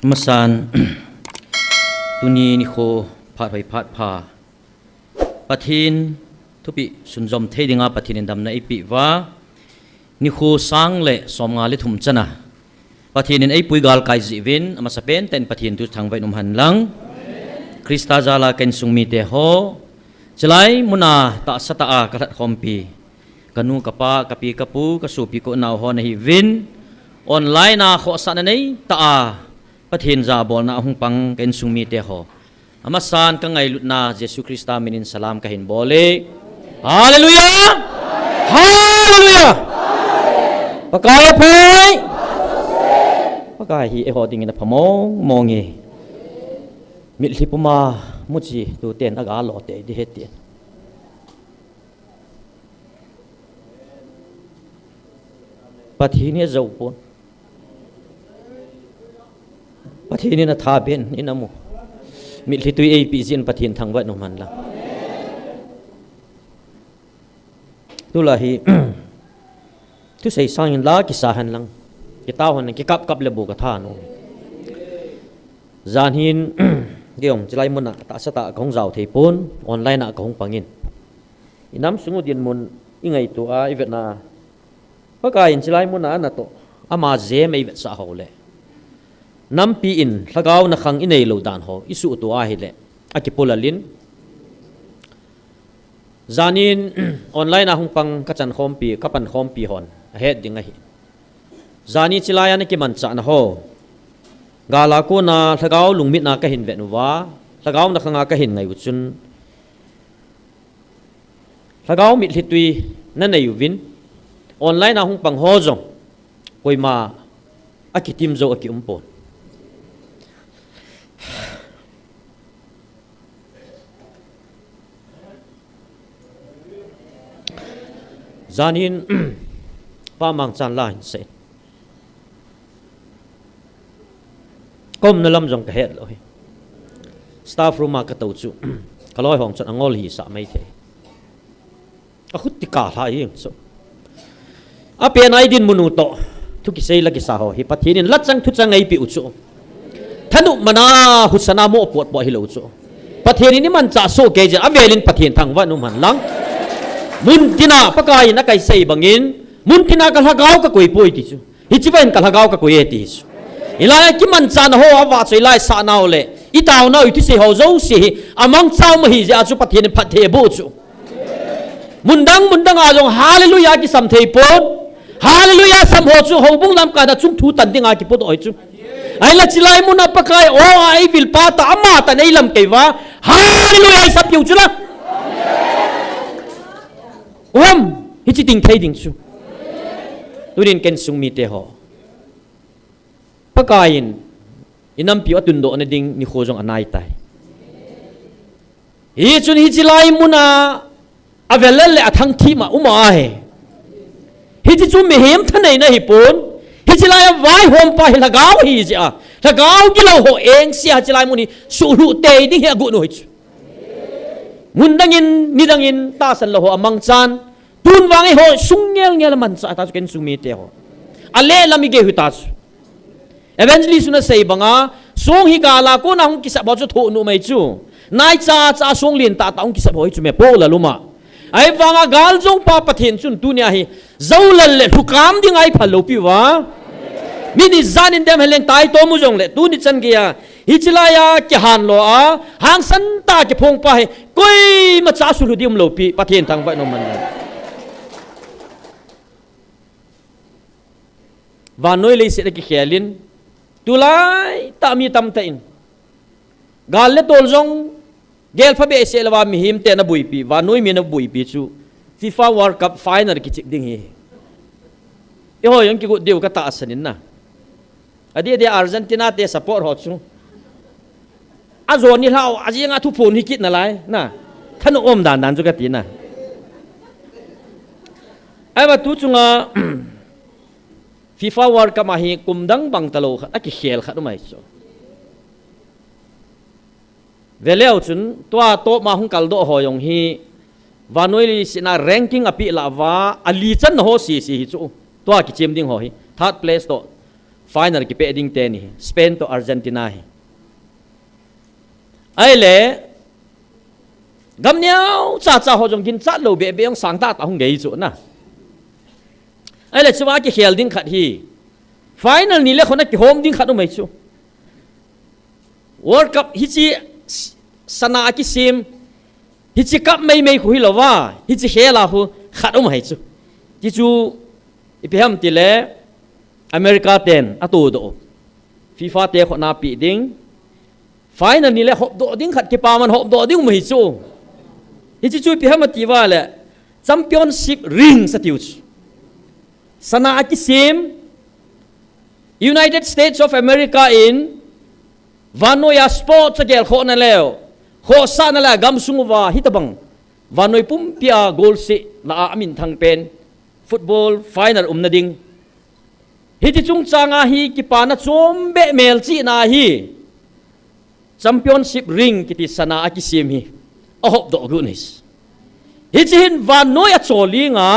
masan tuni ni kho phat hoi phat pha pathin thupi sunjom thedinga pathin dam na ipi wa ni kho sang le somnga le thum chana pathin in ei puigal kai jiwin ama sapen ten pathin tu thangwai num han lang krista jala ken sungmi te ho chalai muna ta sata a kalat khompi kanu kapa kapi kapu kasupi ko naw ho na hi win online na kho sa na nei ta a pathin za bol na hung pang ken sungmi te ho amasan ka ngai lutna jesu krista minin salam ka hin bole hallelujah hallelujah pakai phai pakai hi e ho ding na phamong mongi mit lipuma muchi tu ten aga lo te di hetin pathini zau pon pathini na tha ben inamu mit litui ei pi jin pathin thangwa no man la tulahi tu sei sangin la ki sahan lang ki taw han ki kap kap le bu ka tha no zan hin geong chilai mun na ta sa ta kong zau thei pon online na kong pangin inam sungu din mun ingai tu a ivet na pakai in chilai mun na na to ama je mai vet sa hole nam pi in lagaw na khang inei lo dan ho isu tu a hi le akipolalin zanin online a hung pang kachan khom pi kapan khom pi hon het ding a hi zani chilaya na ki man cha na ho gala ko na lagaw lungmit na ka hin ve nu wa lagaw na khanga ka hin ngai uchun lagaw mit hitui na nei win online a hung pang ho jong poima akitim zo aki umpon zanin pamang chan lain se kom na lam jong ka het lo hi staff room ka to chu kaloi hong chan angol hi sa mai the a khut ti ka tha yin so a pe nai din munu to thu ki sei la ki sa ho hi pathin la chang thu chang ai pi u chu thanu mana husana mo pot bo hi lo chu pathin ni man cha so ke ja avelin pathin thangwa nu man lang mun tina pakai na kai sei bangin mun tina ka lagaw ka koi poi ti chu hi chiwen ka lagaw ka koi ti chu ilai ki man chan ho awa chei lai sa naw le i taw na ti se ho zo si amang chaw ma hi ja chu pathin phat the bu chu mundang a jong hallelujah ki sam thei pon hallelujah sam ho chu ho bung lam ka da chung thu tan ding a ki pot oi chu ai la chilai mun na pakai o ai vil pa ta ama ta nei lam kai wa hallelujah sap yu chu la om hi chi ting thei ding chu turin ken sung mi te ho pakain inam pi atun do na ding ni khojong anai tai hi chun hi chilai muna avelel le athang thi ma uma he hi chi chu me hem thanai na hi pon hi chilai vai hom pa hi lagaw hi ja lagaw ki lo ho eng sia chilai muni su lu te ding he gu no hi mundangin nidangin ta san lo ho amang chan tun wangi ho sungel ngel man sa ta ken sumi te ho ale lami ge huta evangelist na sei banga song hi gala ko na hung kisa bo chu tho nu mai chu nai cha cha song lin ta ong kisa bo chu me po la luma ai wanga gal jong pa pathin chun tunia hi zaulal le hukam ding ai phalo pi wa mini zanin dem heleng tai to mu jong le tu ni chan gia hi chilaya ki han lo a hang san ta ki phong pa he koi ma cha su lu dim lo pi pathin thang vai no man wa noi le se ki khelin tulai ta mi tam ta in gal le tol jong gel pha be se lawa mi him te na bui pi wa noi mi na bui pi chu FIFA World Cup final ki chik ding hi e ho yang ki go deu ka ta asanin na adi de Argentina te support ho chu azon ni lau ajinga thu phun hi kit na lai na thanu om dan dan chu ka ti na ai wa tu chunga FIFA World Cup ma hi kumdang bang talo kha aki khel kha mai so veleu chun tua to ma hung kal do ho yong hi vanoi li sina ranking api la wa ali chan ho si hi chu tua ki chem ding ho hi third place to final ki pe ding te ni Spain to Argentina hi ai le gam nhau cha ho jong kin cha lo be be ong sang ta ta hong ngei chu na ai le chuwa ki khel ding khat hi final ni le khona ki home ding khat mai chu World Cup hi chi sana ki sim hi chi cup mai khu hi lawa hi chi hela hu khat mai chu chi chu ipeham ti le America ten atu do FIFA te khona pi ding final ni le hop do ding khat ki pa man hop do ding mai chu hi chi chu ipeham ti wa le championship ring sa tiu sana ki sim United States of America in Vanoya Sports agel kho na leo kho sa na la gam sungwa hitabang Vanoi pum pia goal si la amin thang pen football final na ding hiti chung changa hi ki pana chombe mel chi na hi championship ring kiti sana aki sim hi a hop do goodness hiti hin Vanoya cholinga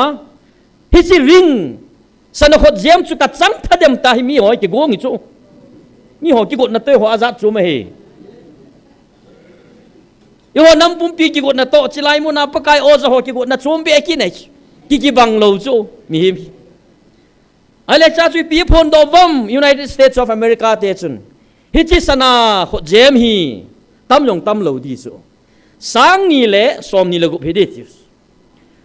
hiti ring sana khot jem chu ka chang thadem ta hi mi hoi ki go ngi chu mi ho ki got na te ho azat chu ma hi yo nam pum pi ki got na to chilai mu na pakai o za ho ki got na chom be ki nei ki bang lo chu mi hi ale cha chu pi phon do vom United States of America te chun hi chi sana khot jem hi tam yong tam lo di chu sang ni le som ni le gu phede ti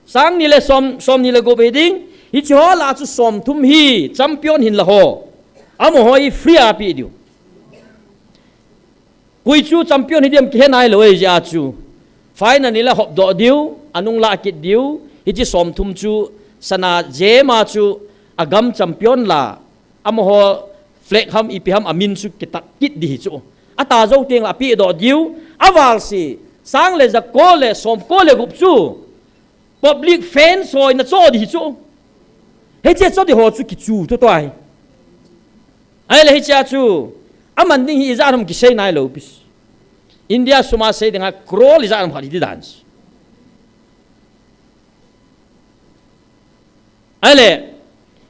sang ni le som ni le gu pheding hi chu la chu som thum hi champion hin la ho amo hoi free api diu kui chu champion hi dem ke nai loi ja chu final ni la hop do diu anung la kit diu hi chi som thum chu sana je ma chu agam champion la amo ho flek ham ipiham amin chu kitak kit di chu ata zo teng la pi do diu awal si sang le za ko le som ko le gup chu public fans hoi na cho di chu he che cho di ho chu ki chu to toai ai le he cha chu aman ding hi zaram ki sei nai lo bis India suma sei denga krol zaram khali di dance ai le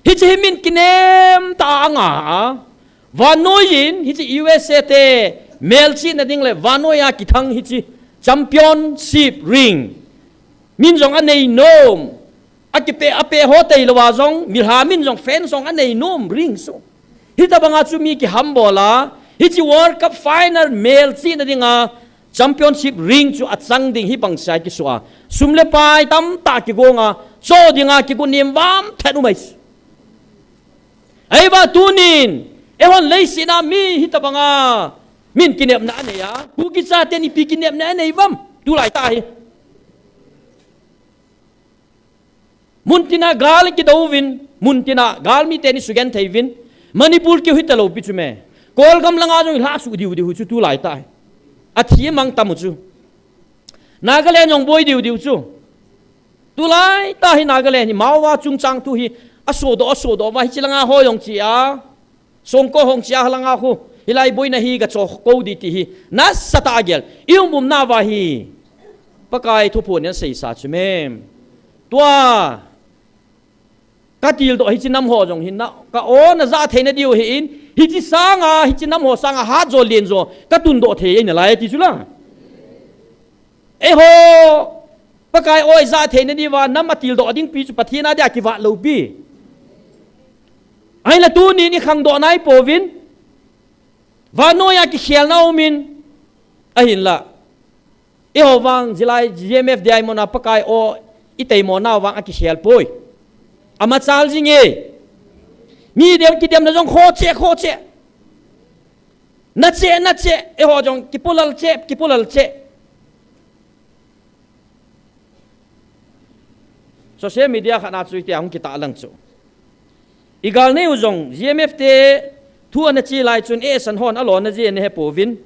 hi chi min kinem ta anga vanoyin hi chi USA te mel chi na ding le vanoya ki thang hi chi championship ring min jong anei nom akipe ape hotel wa jong milha min jong fan jong anei nom ring so hita banga chu mi ki hambola hichi World Cup final mel chi na dinga championship ring chu achang ding hi bang sai ki suwa sumle pai tam ta ki gonga cho dinga ki kunim bam thanu mai ai ba tunin ehon leisina mi hita banga min kinep na ne ya ku ki cha te ni pi kinep na ne bam tu lai ta hi muntina gal ki dovin muntina gal mi te ni sugen theivin Manipur ki hita lo pichu me kol gam langa jong la su diu diu chu tu lai tai a thi mang tam chu Nagaland jong boy diu diu chu tu lai ta hi Nagaland ni mawa chung chang tu hi aso do wa hi chilanga ho yong chi a song ko hong chia halanga khu hilai boy na hi ga cho ko di ti hi na sata gel iung bum na wa hi pakai thu pon yan sei sa chu me tua ka til do hi chi nam ho jong hin na ka o na za the na diu hi in hi chi sanga hi chi nam ho sanga ha zo lien zo ka tun do the in lai ti chu la e ho pakai oi za the na di wa nam atil do ding pi chu pathina da ki wa lo bi ai la tu ni khang do nai povin wa no ya ki khel na umin a hin la e ho wang jilai GMF dai mo na pakai o itei mo na wang a ki khel poi ama chal jinge mi dem ki dem na jong kho che na che e ho jong ki pulal che social media khana chui te ang ki ta lang chu igal ne ujong GMF te thu an chi lai chun e san hon alon na je ne he povin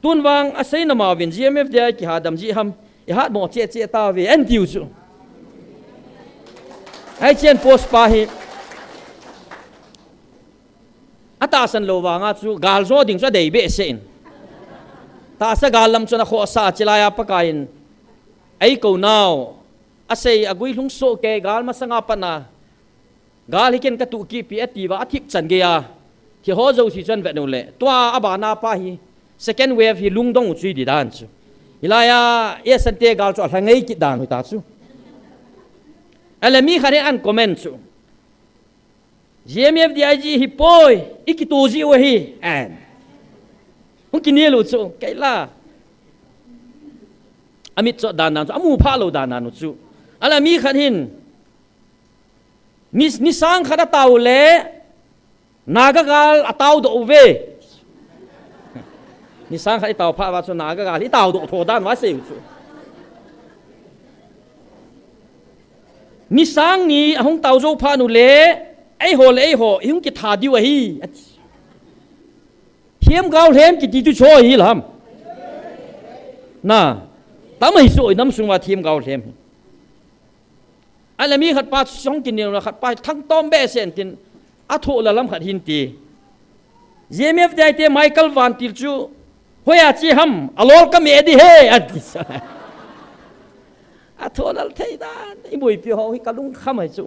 tun wang asai na ma win GMF de ki hadam ji ham e hat mo che ta ve an tiu chu ai chen post pa hi ata san lo wa nga chu gal zo ding cho dei be sen ta sa galam chu na kho sa chilaya pakain ai ko now asai agui lung so ke gal ma sanga pa na gal hiken ka tu ki pi ati wa athip chan ge ya thì họ dâu thì chân vẹn đâu lệ toa abana pa hi second wave hi lung dong chui đi đan chu ilaya esante gal cho thang ei ki dan hui ta chu alami khare an comment chu GMFDIG hi poi ikitoji wa hi an hung kinelo chu kaila amit cho dan nan chu amu pha lo dan nan chu alami khanin ni sang khada taw le nagagal ataw do ve ni sang khai taw pha wa chu nagagal hi taw do tho dan wa se chu ni sang ni hong taw zo pha nu le ai ho hung ki tha diwa hi thiam gao hem ki ti chu cho hi lam na tamai soi nam sung wa thiam gao hem alami khat pa song kin ni khat pa thang tom be sen tin a tho la lam khat hin ti GMF dai te Michael Van Til chu hoya chi ham alol ka me di he a tho la thei dan i bui pi ho hi ka lung kham hai chu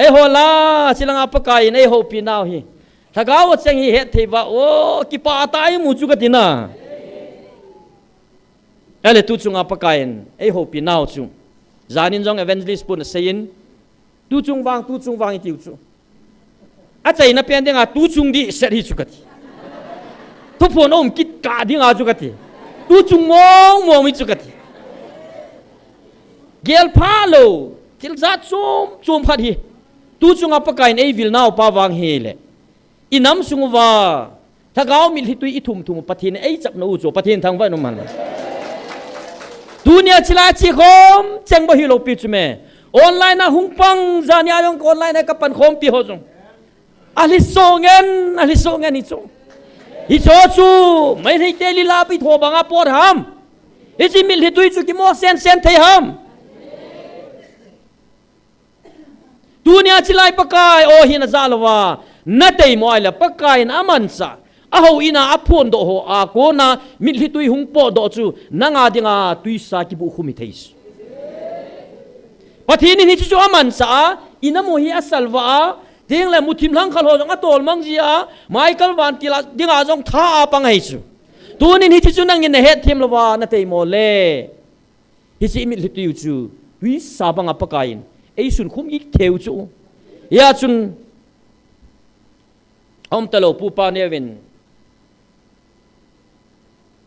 e ho la chilang apa kai nei ho pi naw hi thagaw chang hi het thei ba o ki pa tai mu chu ka tina ele tu chung apa kai e ho pi naw chu zanin jong evangelist pun sein tu chung wang i tiu chu a chai na pen denga tu chung di set hi chu ka ti tu phon om kit ka ding a chu ka ti tu chung mong mi chu ka ti gel pha lo til za chum phat hi tu chung apa kai nei vil naw pa wang he le inam sung wa thagaw mil hi tu i thum pathin ei chap no chu pathin thang vai no man dunia chila chi khom cheng ba hi lo pi chu me online na hung pang zania yong online na kapan khom pi ho jong ali songen ni chu hi cho chu mai thei te li la pi tho banga por ham hi chi mil hi tu chu ki mo sen thei ham dunia chilai pakai o hin zalwa na tei moi la pakai na mansa a ho ina aphon do ho a ko na mil hi tui hung po do chu nanga dinga tui sa ki bu khumi theis pathini ni chu amansa ina mo hi asalwa ding la muthim lang khal ho jong atol mang jia Michael Van Til dinga jong tha apang hai chu tunin hi chu nang in het them lawa na tei mo le hi chi mil hi tui chu tui sa bang apakai ei sun khum ik theu chu ya chun om talo pu pa nevin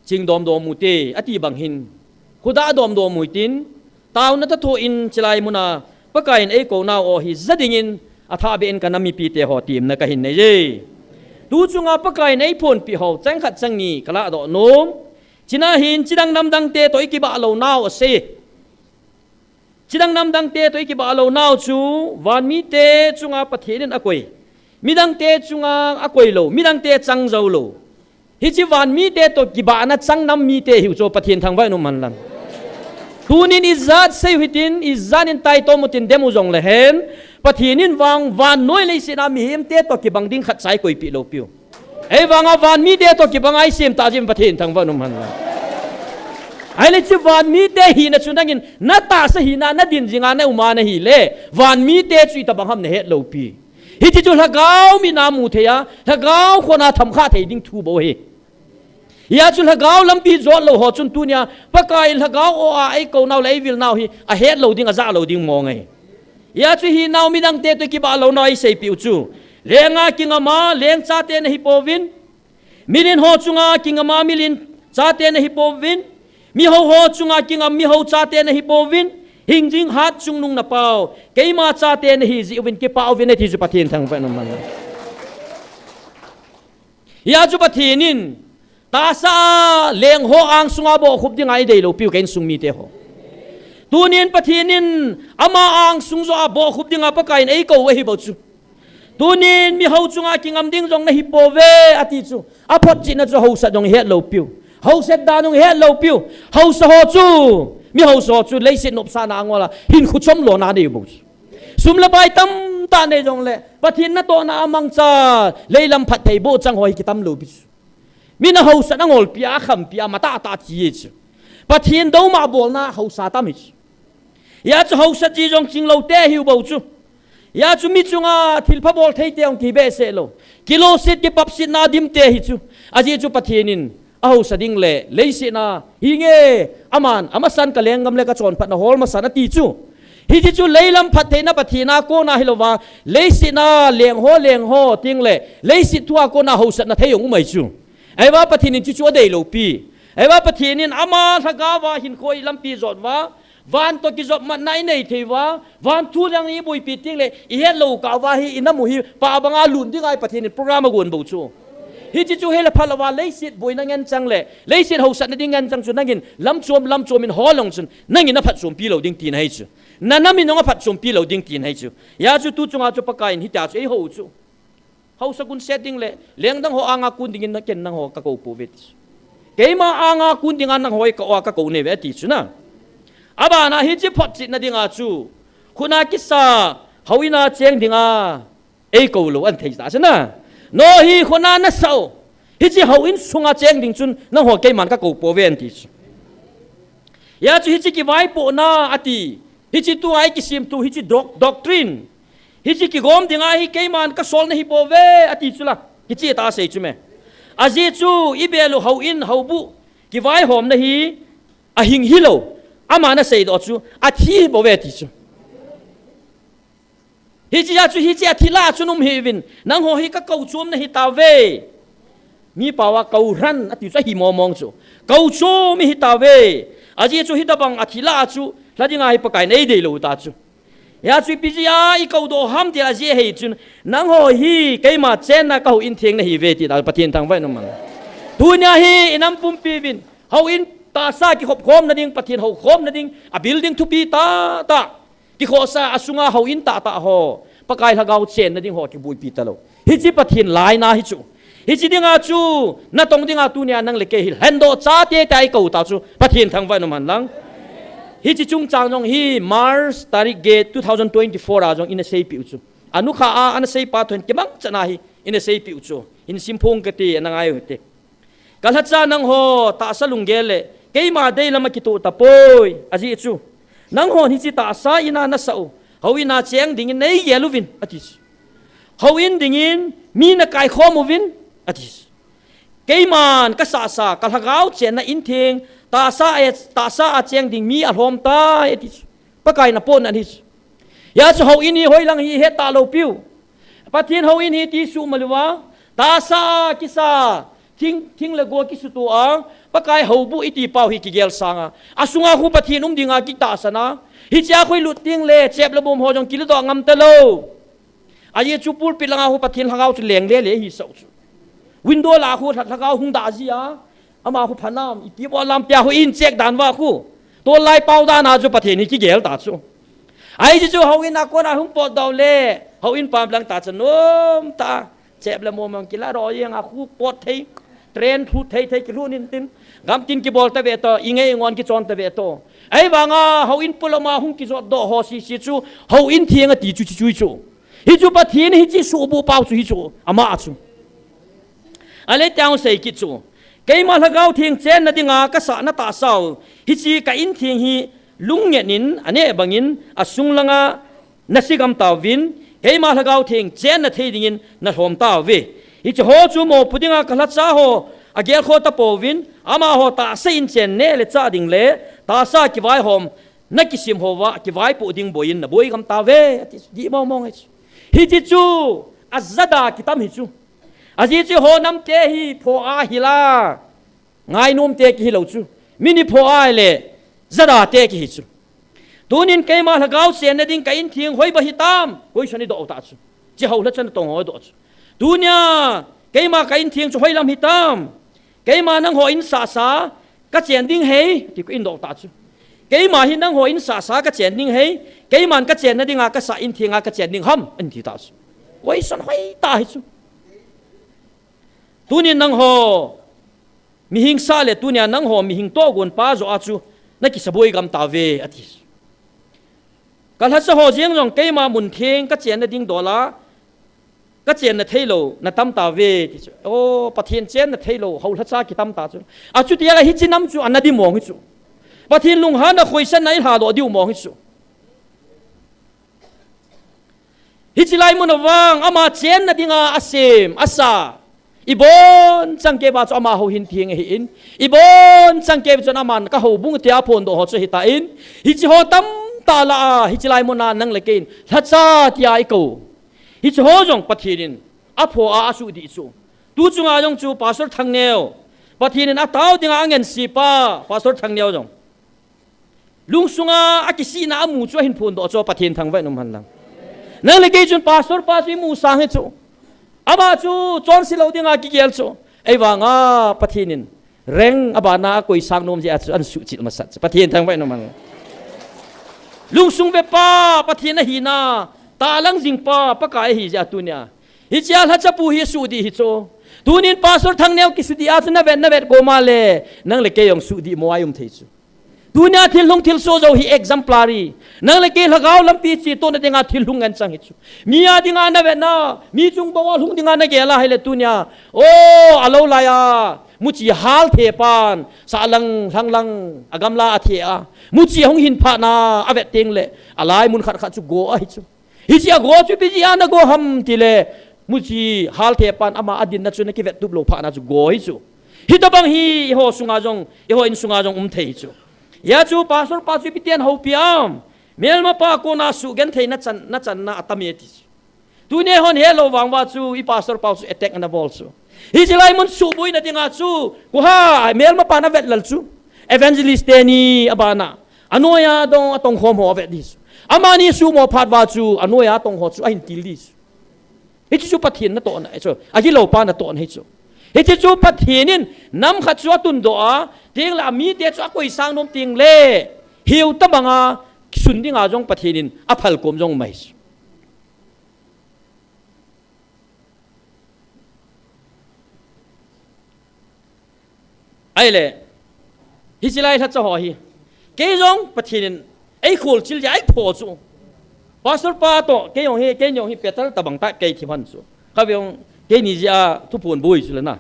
ching dom mu te ati bang hin khuda dom mu tin taw na ta tho in chilai muna pakain ei ko naw o hi zading in atha be en kanami pi te ho tim na ka hin nei je tu chunga pakain ei phon pi ho chang khat chang ni kala do nom china hin chidang nam dang te toi ki ba lo naw se chidang nam dang te toi ki ba lo naw chu wan mi te chunga pathin akoi midang te chunga akoi lo midang te chang zo lo hi chi wan mi te to ki ba na chang nam mi te hiu cho pathin thang vai no man lam tunin izat sei hitin izanin tai to mutin demu jong le hen pathinin wang wan noi le sina mi him te to ki bang ding khat sai koi pi lo piu ei wanga wan mi te to ki bang ai sim ta jim pathin thang vai no man lam ai le chi wan mi te hi na chunangin na ta sa hi na din jinga na uma na hi le wan mi te chui ta bang ham ne het lo pi hi chi chu lagaw mi na mu the ya lagaw khona tham kha thei ding thu bo he ya chu lagaw lampi zot lo ho chun tu nya pakai lagaw o a ai ko naw le vil naw hi a het lo ding a za lo ding mo ngai ya chu hi naw mi dang te to ki ba lo noi sei piu chu lenga kinga ma leng cha te na hi povin milin ho chunga kinga ma milin cha te na hi povin mi ho chunga kinga mi ho cha te na hi povin hingjing hat chung nung na pau keima cha te na hi ji win ke pau vin thi ju pathin thang fa nam man ya ju pathinin ta sa leng ho ang sunga bo khup ding ai dei lo piu ken sung mi te ho tunin pathinin ama ang sung zo bo khup ding apa kain ei ko we hi bo chu tunin mi ho chunga kingam ding jong na hi po ve ati chu apot chi na chu ho sa jong het lo piu ho set da jong het lo piu ho sa ho chu mi ho so chu leisit nop sa na ngola hin khu chom lo na de bu sum la bai tam ta ne jong le pathin na to na amang cha leilam phat thei bo chang hoi ki tam lo bi mi na ho sa na ngol pia kham pia mata ta chi chu pathin do ma bol na ho sa tam hi ya chu ho sa ji jong ching lo te hiu bo chu ยาจุมิจุงาทิลพะบอลเทยเตียงกีเบเซโลกิโลสิตกิปับสินาดิมเตหิจูอาจีจูปะเทียนินเอาสดิ่งเล่เลยสินาฮิเงอามันอามาสันกะเลงกำเลกะจอนพัดนะฮอลมาสันตีจูฮิจิจูเลยลำพัดเทนะปะเทียนาโกนาฮิโลวาเลยสินาเลียงโฮติงเล่เลยสิทัวโกนาฮูสันนะเทยงอุไมจูไอ้ว่าปะเทียนินจูเดยโลปีไอ้ว่าปะเทียนินอามาทกาวาหินโคยลำปีจอดว่าวันตัวกิจอบมันไหนเทวะวันทุเรื่องนี้บุยปีติ้งเลยอีเฮลโลกาวาฮีอินามุฮีปาบังอาลุนที่ไงปะเทียนินโปรแกรมมากุนบูชูฮิจิจูเฮลพาลาวาเลยสิบุยนั่งเงินจังเลยเลยสิฮูสันนั่งเงินจังจุนั่งเงินลำจวมินฮอลงจุนั่งเงินนับผัดสมปีเหล่าดิ้งตีนให้จูนั่นมินน้องผัดสมปีเหล่าดิ้งตีนให้จูยาจูตุจงอาจูปากายฮิตาจูฮูจูฮูสกุลเซตดิ้งเลยเลี้ยงดังฮออางากุนดิ้งนักเก็นนังฮอกะโกปูเวติเกมาอางากุนดิ้งนังฮอยกะวากะโกเนเวติจูนะอาบานาฮิจิพอดจิตนาดิงาจูคุณอากิสาฮาวินาเจียงดิงาเอโกโลอันเทสาชนะโนฮีคุณอานัสเอาฮิจิฮาวินสุงอาเจียงดิงจุนนั่งหัวเกมันก็กูโปเวนติชยาจูฮิจิกิไว้ปนาอติฮิจิตัวไอกิซิมตูฮิจิด็อกทรินฮิจิกิกอมดิงาฮิเกมันก็โซลนฮิโปเวอติจุละฮิจิตาเซจุเมอาจิจูอิเบลูฮาวินฮาบุกิไว้หอมนะฮีอหิงฮิโลอามานะเสดอจูอาทีบเวติจูฮิจิยาจูฮิจิอาทิลาจูนุมฮิวินนังโหฮิกะเกาจวมนะฮิตาเวมีป่าวะเการันอติจะฮิมอมองจูเกาจูมิฮิตาเวอาจิจูฮิตาบังอาทิลาจูลาดิงาฮิปะไกเนเดโลตาจูยาจูปิจิยาอิเกาโดฮัมติลาเจเฮจูนังโหฮิเกยมาเจนนะเกาอินเทียงนะฮิเวติตาปะเทียนทางไว้นมังดุนยาฮิอินัมปุมปีวินเฮาอินตาซากิขบคมนั่นเองปะเทียนเขาคมนั่นเองอ่ะ building to be ตากิโคซาอสุงาเขาอินตาหอปะกายละเกาเชนนั่นเองหอกิบุยปีตะโลฮิจิปะเทียนลายนาฮิจูฮิจิดิงาจูนั่นตรงดิงาตุเนี่ยนั่งเล็กเฮลเฮนโดจ้าเตะใจเก่าตาจูปะเทียนทางไว้นมันลังฮิจิจุงจางจงฮีมาร์สตาริเกต2024อาจงอินเซปิอุจูอนุขาอันเซปาทวนเก็บังจะนาฮีอินเซปิอุจูอินซิมพงกตินังไงเหตุกัลฮัจจานังหอตาสลุงเกลเกยมาได้ละมาคิดตัวตะปอยอาจิจูนังหอนฮิจิตาสาอินานัสเอาเฮาอินาเจียงดิ่งในเยลูวินอาทิสเฮาอินดิ่งมีนักไก่ข้อมูวินอาทิสเกยมันก็สากัลฮักเอาเจนนะอินเทงตาสาเจียงดิ่งมีอารมณ์ตาอาทิสปะไก่นับปนอาทิสยาจูเฮาอินนี่หอยลังฮีเฮตาโลปิวปะเทียนเฮาอินฮีที่สูมาเลวะตาสากิสาทิ้งละกัวกิสุตัวปะกายหูบุอิติเป่าฮิกิเกลสังอาสุงาคูปะทีนุ่มดิงากิตาสนะฮิจาคุยลุดทิ้งเล่เจ็บละบุมหอจงกิลดองงำเตโลอาเยจูปูลปิลังอาคูปะทีหางเอาจุเหลงเล่ฮิสาววินโดว์ลาคูทักเอาหุงดาจีอาอามาคูพนามอิติบอลลำเปียคูอินเจกดานว่าคูตัวไล่เป่าดานาจูปะทีนี่กิเกลตาจูไอจูเขาอินนักคนอาหุงปอดดาวเล่เขาอินปามลังตาจนนุ่มตาเจ็บละมุมกิลารอยังอาคูปอดเทเทรนทูเทกิรูนินตินกำตินกิบอลตะเวตอิงเงงอนกิจอนตะเวตไอ้บางอ่ะเขาอินปุลมาหุงกิจอดดอฮอสิจูเขาอินเทียงตีจูจูฮิจูปะทีนฮิจิสูบูเปาจูฮิจูอามาจูอะไรแต่เอาใส่กิจูเกยมาละเกาเทียงเจนนั่นดิงากษัตริย์นัตตาสาวฮิจิกะอินเทียงฮีลุงเงินอันนี้บางอินอสุงลังอ่ะนัสิกำตาวินเกยมาละเกาเทียงเจนนั่นเทียงนัทหอมตาเวอิจโหจูโมพุดิงากลัดซาโฮอาเกลโคตะโปวินอามาโฮตาเซอินเจนเนเลจ้าดิงเลตาซากิไวหอมนักกิสิมโฮวะกิไวปูดิงบยินนะบอยคำตาเวดีมองฮิจิจูอัจดากิตามฮิจูอาจิจูโฮนัมเตฮิโพอาฮิลาไงนุ่มเตกิฮิโลจูมินิโพอาเลซดาเตกิฮิจูตูนินเกมาละกาวเสียนดิงกินทิ้งหอยบะฮิตามหอยชนิดออกตาจูจะเอาละชนตรงหอยดอจูดูเนี่ยเกยมากินเทียงช่วยลำหิตามเกยมานั่งหัวอินสาสาก็เจียนดิ้งเฮที่ก็อินดอกตาจูเกยมาหินนั่งหัวอินสาสาก็เจียนดิ้งเฮเกยมันก็เจียนนั่นดิ้งอาก็สาอินเทียงอาก็เจียนดิ้งห้ำอินที่ตาจูไว้สันไว้ตาจูตัวนี้นั่งหัวมีหิงซาเลตัวนี้นั่งหัวมีหิงโตกุนป้าโจอาจูนักกิสบวยกำตาเวอธิสการฮัสหัวเจียงจงเกยมามุนเทียงก็เจียนนั่นดิ้งดอลาก็เจนนะเทโลนะตั้มตาเวโอ้ปะเทียนเจนนะเทโลเขาทัศน์กิตั้มตาจูอาจุดยังไงฮิจิน้ำจูอันนั้นดิมองฮิจูปะเทียนลุงฮานะคุยเส้นไหนหาโลดิวมองฮิจู hi chilai mun awang ama chen na dinga asim asa ibon changke ba cho ama ho hin thieng hi in ibon changke cho aman ka ho bung tia phon do ho cho hita in hi chi ho tam ta la hi chilai mun na nang lekin thacha tia I ko hi chi ho jong pathirin a pho a asu di chu tu chunga jong chu pastor thangneo pathirin a taw dinga angen sipa pastor thangneo jong lungsunga akisi na amu chu hin phon do cho pathin thangwai nom han lang nang lekin chun pastor pa chi mu sang he chu ama chu chon silo dinga ki gel chu ei wanga pathinin reng abana koi sang nom je an su chit masat pathin thangwai nom han lungsung ve pa pathina hi na ta lang jing pa pakai hi ja tunya hi chial ha chapu hi su di hi cho tunin pastor thangneu ki su di a chu na vet go ma le nang le ke yong su di mo ayum thei chu tunya thil lung thil so zo hi exemplary nang le ke lagaw lampi chi to na dinga thil lung an chang hi chu mia dinga na vet na mi chung bawa lung dinga na ge la hai le tunya o alo la ya muchi hal the pan sa lang agam la athe a muchi hong hin pha na avet teng le alai mun khat khat chu go a hi chu hi chi a go chu bi ji ana go ham ti le muchi hal the pan ama adin na chu na ki vet tup lo pha na chu go hi chu hi ta bang hi ho sunga jong ho in sunga jong thei chu ya chu pastor pa chu pitian ho piam mel ma pa ko na su gen thei na chan na atami ti tu ne hon hello wang wa chu I pastor pa chu attack na ball chu hi chilai mun su bui na dinga chu ko ha mel ma pa na vet lal chu evangelist ni abana anoya dong atong khom ho vet dis amani su mo phat wa chu anoya tong ho chu ain til dis hi chu pathin na to na chu a hi lo pa na to na hi chu hi chu pathinin nam kha chu tun do a ting la mi te chu koi sang nom ting le hiu ta banga sun dinga jong pathinin a phal kom jong mai ai le hi chilai tha cha ho hi ke jong pathinin ai khol chil ja ai pho chu pastor pa to ke yong hi petal tabang ta ke thi man chu ka yong ke ni ja thu pon boi chu la na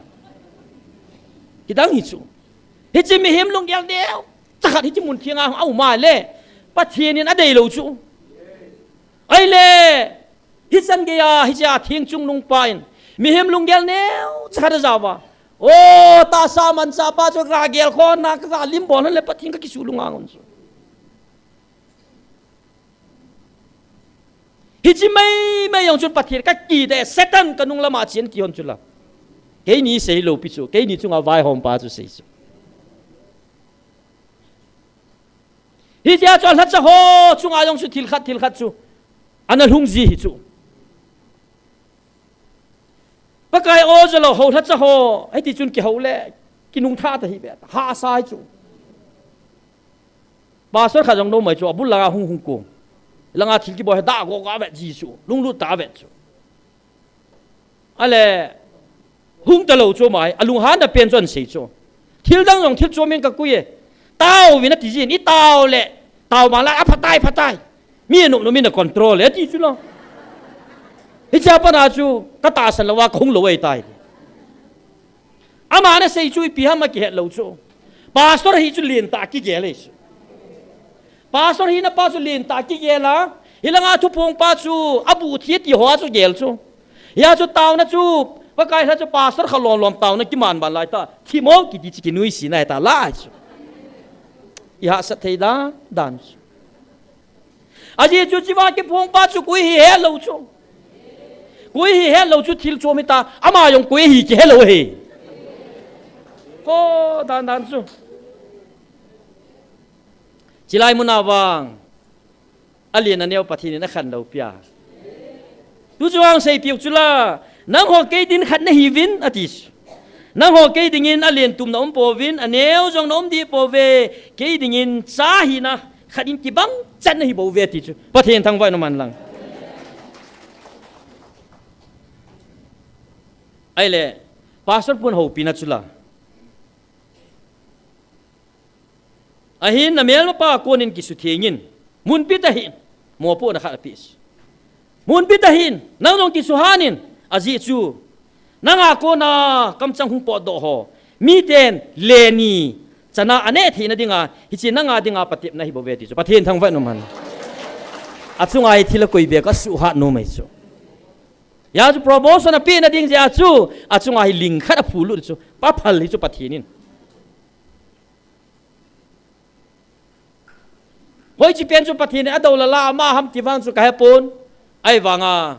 ki dang hi chu hi chi mi him lung yal deu cha khat hi chi mun thianga au ma le pathinin a dei lo chu ai le hi san ge ya hi ja thiang chung lung pa in mi him lung yal neu cha khat za ba o ta sa man sa pa chu ra gel khon na ka lim bon le pathin ka ki su lunga ngon chu hi chi mai yong chun pathir ka ki de satan ka nung lama chen ki hon chula ke ni sei lo pi chu ke ni chunga vai hom pa chu sei chu hi ja chol hat cha ho chunga yong chu thil khat chu ana lung ji hi chu pakai o jalo ho that cha ho ai ti chun ki ho le ki nung tha ta hi be ha sai chu ba sor kha jong no mai chu abul la hung ko langa thil ki bo da go ga ve ji chu lung lu ta ve chu ale hung ta lo chu mai alung han da pen chon sei chu thil dang jong thil chu men ka ku ye tao vi na ti ji ni tao le tao ma la a phatai mi no mi na control le ti chu lo hi cha pa na chu ka ta san lawa khong lo wei tai ama na sei chu pi ha ma ki het lo chu pastor hi chu lien ta ki ge le pastor hi na pa chu lien ta ki ge la hilanga thu pong pa chu abu thi ti ho chu gel chu ya chu taw na chu pa kai ha chu pastor khalom lom taw na ki man ban lai ta thi mo ki ti ki nui si na ta la chu ya sa thei da dan aji chu chi wa ki pong pa chu kui hi he lo chu kui hi he lo chu thil chu mi ta ama yong kui hi ki he lo he ko dan chu chilai munawang alien aneu pathini na khan lo pia tu chuang sei piu chula nang ho ke din khat na hi vin atis nang ho ke dingin alien tum na po vin aneu jong nom di po ve ke dingin cha hi na khadim ki bang chan na hi bo ve ti chu pathen thang vai no man lang ai le pastor pun ho pina chula ahin na mel ma pa konin ki su thengin mun pi ta hin mo po na kha pis mun pi ta hin nang nong ki su hanin aji chu nanga ko na kam chang hung po do ho mi ten le ni chana ane thi na dinga hi chi nanga dinga patip na hi bo ve ti chu pathen thang vai no man achunga hi thila koi be ka su ha no mai chu ya chu promotion a pi na ding ja chu a chunga hi ling khat a phulu chu pa phal hi chu pathinin hoi chi pen chu pathin a do la ma ham ti wang chu ka hepon ai wanga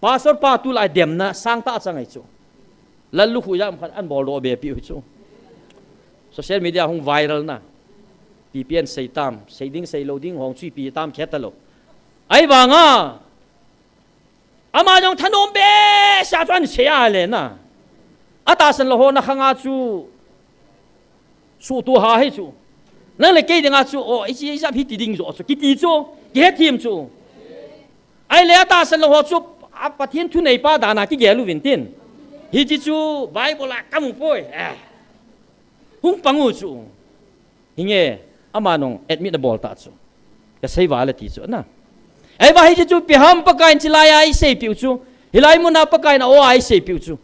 pastor pa tu lai dem na sang ta changai chu lalu hu yam khan an bol ro be pi chu social media hong viral na ppn sei tam sei ding sei loading hong chui pi tam khetalo ai wanga ama jong thanom be sha chuan cheya le na ata san lo ho na khanga chu su tu ha he chu nang le ke ding a chu o i chi ja phi ti ding zo chu ki ti chu ge thim chu ai le ata san lo ho chu a pathin thu nei pa da na ki ge lu vin tin hi chi chu bible a kam poi hung pangu chu hinge ama nong admit the ball ta chu ka sei wa le ti chu na ai ba hi chu pi ham pa kain chilaya ai sei piu chu hilai mu na pa kain o ai sei piu chu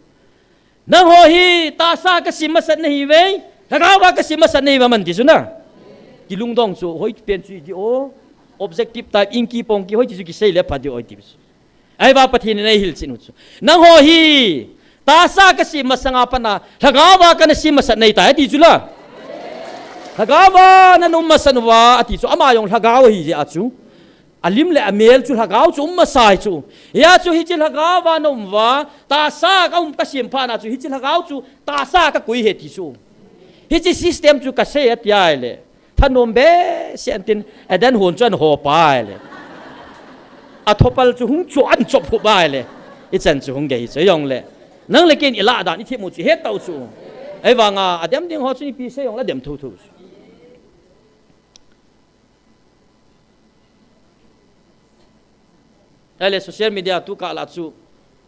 nang ho hi ta sa ka sim sat nei ve lagaw ka sim sat nei ba man ti chu na ki lung dong chu hoi pen chu di o objective type inki pong ki hoi chu ki sei le pa di oi ti chu ai ba pathin nei hil chin chu nang ho hi ta sa ka sim sanga pa na lagaw ka na sim sat nei ta ti chu la lagaw na num masanwa ati chu ama yong lagaw hi je a chu alim le amel chu lagaw chu masai chu ya chu hi chi lagaw wa nom wa ta sa ka ka sim pha na chu hi chi lagaw chu ta sa ka kui he ti chu hi chi system chu ka se at ya le thanom be sentin adan hon chuan ho pa le a thopal chu hung chu an chop hu ba le i chan chu hung ge hi yong le nang le ken ila da ni thi mu chu he tau chu ai wanga adem ding ho chu ni pi se yong la dem thu thu ale social media tu ka la chu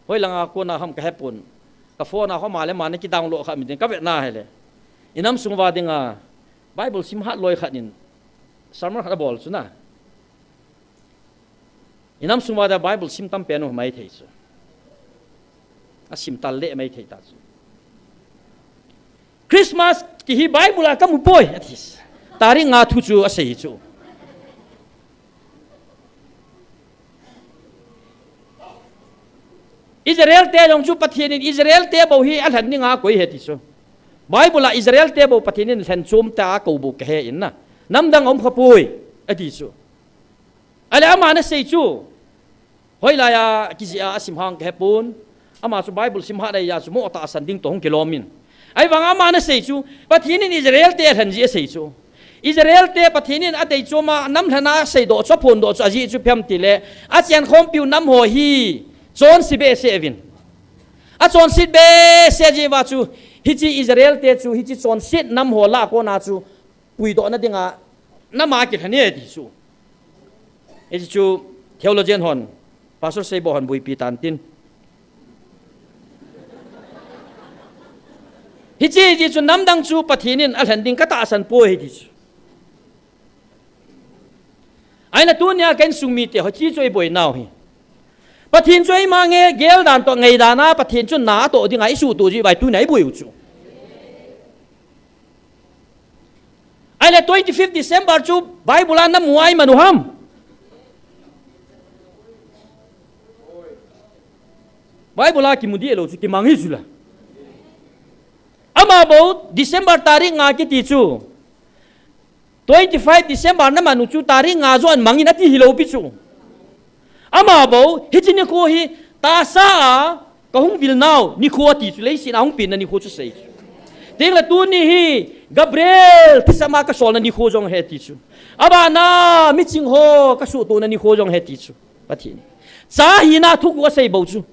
hoi langa ko na ham ka hepon ka phone a ho ma le ma ne ki download kha mi den ka ve na hele inam sungwa dinga bible sim hat loi khanin sarmar kha bol chu na inam sungwa da bible sim tam pen ho mai thei chu a sim tal le mai thei ta chu christmas ti hi bible a ka mu poi athis tari nga thu chu a sei chu Israel te jong chu pathin in Israel te bo hi an han ni nga koi he ti chu bible la Israel te bo pathin in than chum ta ko bu ke he in na nam dang om khapui ati chu ale ama na sei chu hoi la ya ki ji a sim hang ke pun ama chu bible sim ha dai ya chu mo ta san ding tong kilomin ai wang ama na sei chu pathin in Israel te than ji sei chu Israel te pathin in adei chu ma nam thana sei do chu phun do chu aji chu phem ti le a chian khom piu nam ho hi John sibe sevin a John sit be se ji wa chu hi chi Israel te chu hi chi John sit nam ho la ko na chu pui do na dinga na ma ki thani ti chu e chu theologian hon pastor sei bo hon bui pi tan tin hi chi ji chu nam dang chu pathinin a hlan ding ka ta san po hi ti chu aina tu nya ken sumi te ho chi choi boi naw hi pathin choi ma nge gel dan to ngei dana pathin chu na to ding ai su tu ji bai tu nai bui chu ai le 25 December chu bible an na muai manuham bible a ki mudi lo chu ki mangi chu la ama bo December tarik nga ki ti chu 25 December na manu chu tarik nga zo an mangi na ti hilo pi chu ama bo hitini ko hi ta sa ka hung vil naw ni kho ti chu lei sin hung pin na ni kho chu sei ting la tu ni hi Gabriel kisama ka sol na ni kho jong he ti chu aba na mi ching ho ka su tu na ni kho jong he ti chu pathi cha hi na thu ko sei bo chu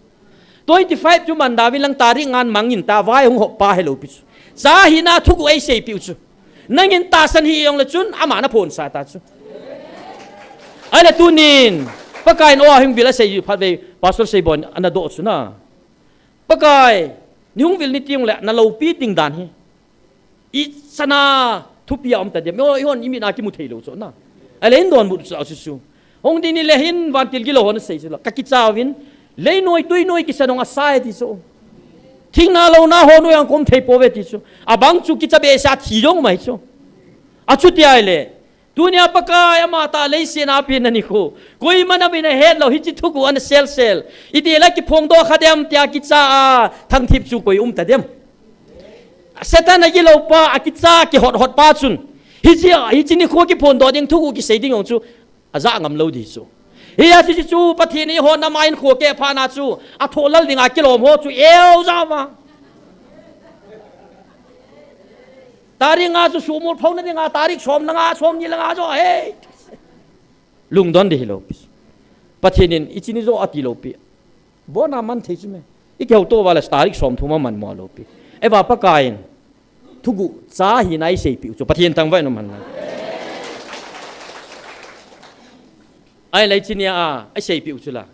25 chu man da lang tari ngan mangin ta vai hung ho pa hello pi chu cha hi na thu ko ai sei pi chu nangin ta san hi yong la chun ama na phon sa ta chu ala tu nin pakai no hing vila sei phat ve pastor sei bon ana do chu na pakai ni hung vil ni tiung le na lo pi ting dan hi i sana thu pi am ta de mo hon imi na ki mu thei lo chu na alen don mu chu chu hong di ni le hin van til gi lo hon sei chu la ka ki chawin le noi tui noi ki sanong asai ti chu thing na lo na ho no yang kom thei po ve ti chu abang chu ki cha be sa thi jong mai chu a chu ti ai le tu nia pakai amata leisen apin ani ko koi mana bina head lo hichi thuku an sel iti la ki phong do khadem tia ki cha thang thip chu koi ta dem setan agi lo pa akicha ki hot pa chun hichi ni ko ki phon do ding thuku ki seiding ong chu aza ngam lo di chu hiya chi chu pathi ni ho na main kho ke pha na chu a tholal dinga kilom ho chu eu zawa tarik nga chu sumur phau na dinga tarik som na nga som ni la nga jo he lung don de hilo pathi nin ichini zo ati lo pi bona man thei chu me ikeu to wala tarik som thuma man mo lo pi eva pakain thugu cha hi nai sei pi chu pathian tang vai no man ai lai chinia ai sei pi chu la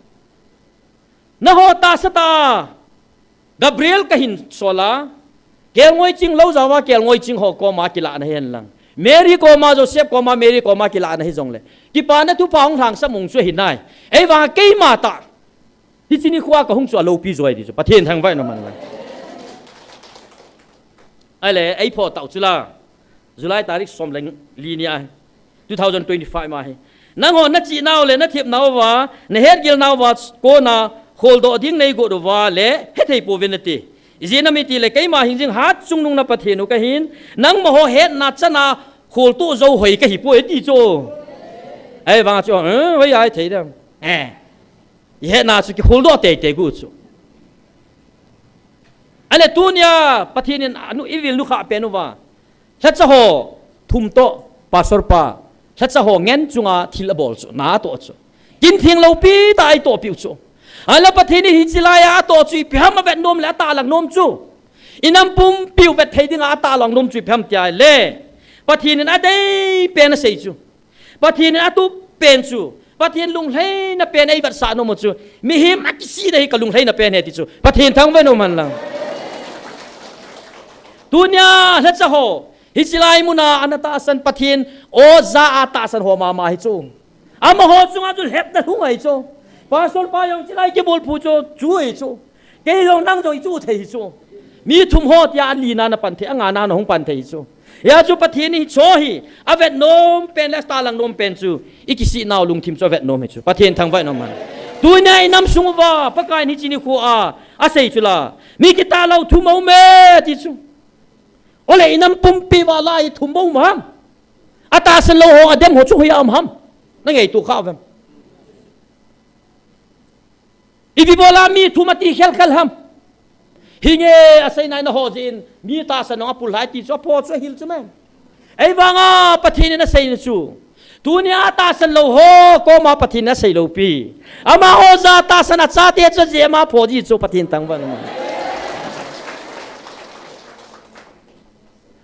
na ho ta sata gabriel kahin sola kel ngoi ching lo zawa kel ngoi ching ho ko ma kila na hen lang mary ko ma joseph ko ma mary ko ma kila na hi jong le ki pa na tu pa hong thang samung chu hin nai ei wa ke ma ta hi chini khwa ka hung chu lo pi zoi di chu pathian thang vai no man ai le ai pho tau chula july tarik som leng linia 2025 ma he nang ho na chi naw le na thiep naw wa na het gil naw wa ko na hol do ding nei go do wa le he thei po venati izina mi ti le kai ma hingjing hat chung nung na pathenu ka hin nang mo ho het na chana hol tu zo hoi ka hi po ti cho ai wa cho wei ai thei da he na chu ki hol do te gu chu ane tunia pathinin anu ivil nu kha penuwa thacha ho thum to pastor pa thacha ho ngen chunga thil bol chu na to chu kin thing lo pi tai to pi chu ala pathini hi chilaya to chu pham vet nom la ta lang nom chu inam pum piu vet thei dinga ta lang nom chu pham tia le pathinin adei pen sei chu pathinin atu pen chu pathin lung hlei na pen ai vat sa no mo chu mi him akisi dei ka lung hlei na pen he ti chu pathin thang ve no man lang dunia hlecha ho hichilai muna anata san pathin o za ata san ho ma hi chu ama ho chunga chu hep na hu ngai chu pasol pa yong chilai ke bol phu chu hi chu ke yong nang jo chu thei chu mi thum ho tia li na na pan the anga na hong pan thei chu ya chu pathin hi cho hi avet nom pen la sta lang nom pen chu ikisi naw lung thim cho vet nom chu pathin thang vai no man dunia inam sungwa pakai ni chini khu a sei chula mi ki ta lau thu mau me ti chu ole inam pumpi wala I thumbo mam ata san lo ho adem ho chu hiam ham na ngai tu kha vem ibi bola mi thumati khel khel ham hinge asai nai na ho jin mi ta san nga pul hai ti cho po cho hil chu men ei wanga pathin na sei na chu dunia ta san lo ho ko ma pathin na sei lo pi ama ho za ta san a cha te cha je ma pho ji chu pathin tang ban ma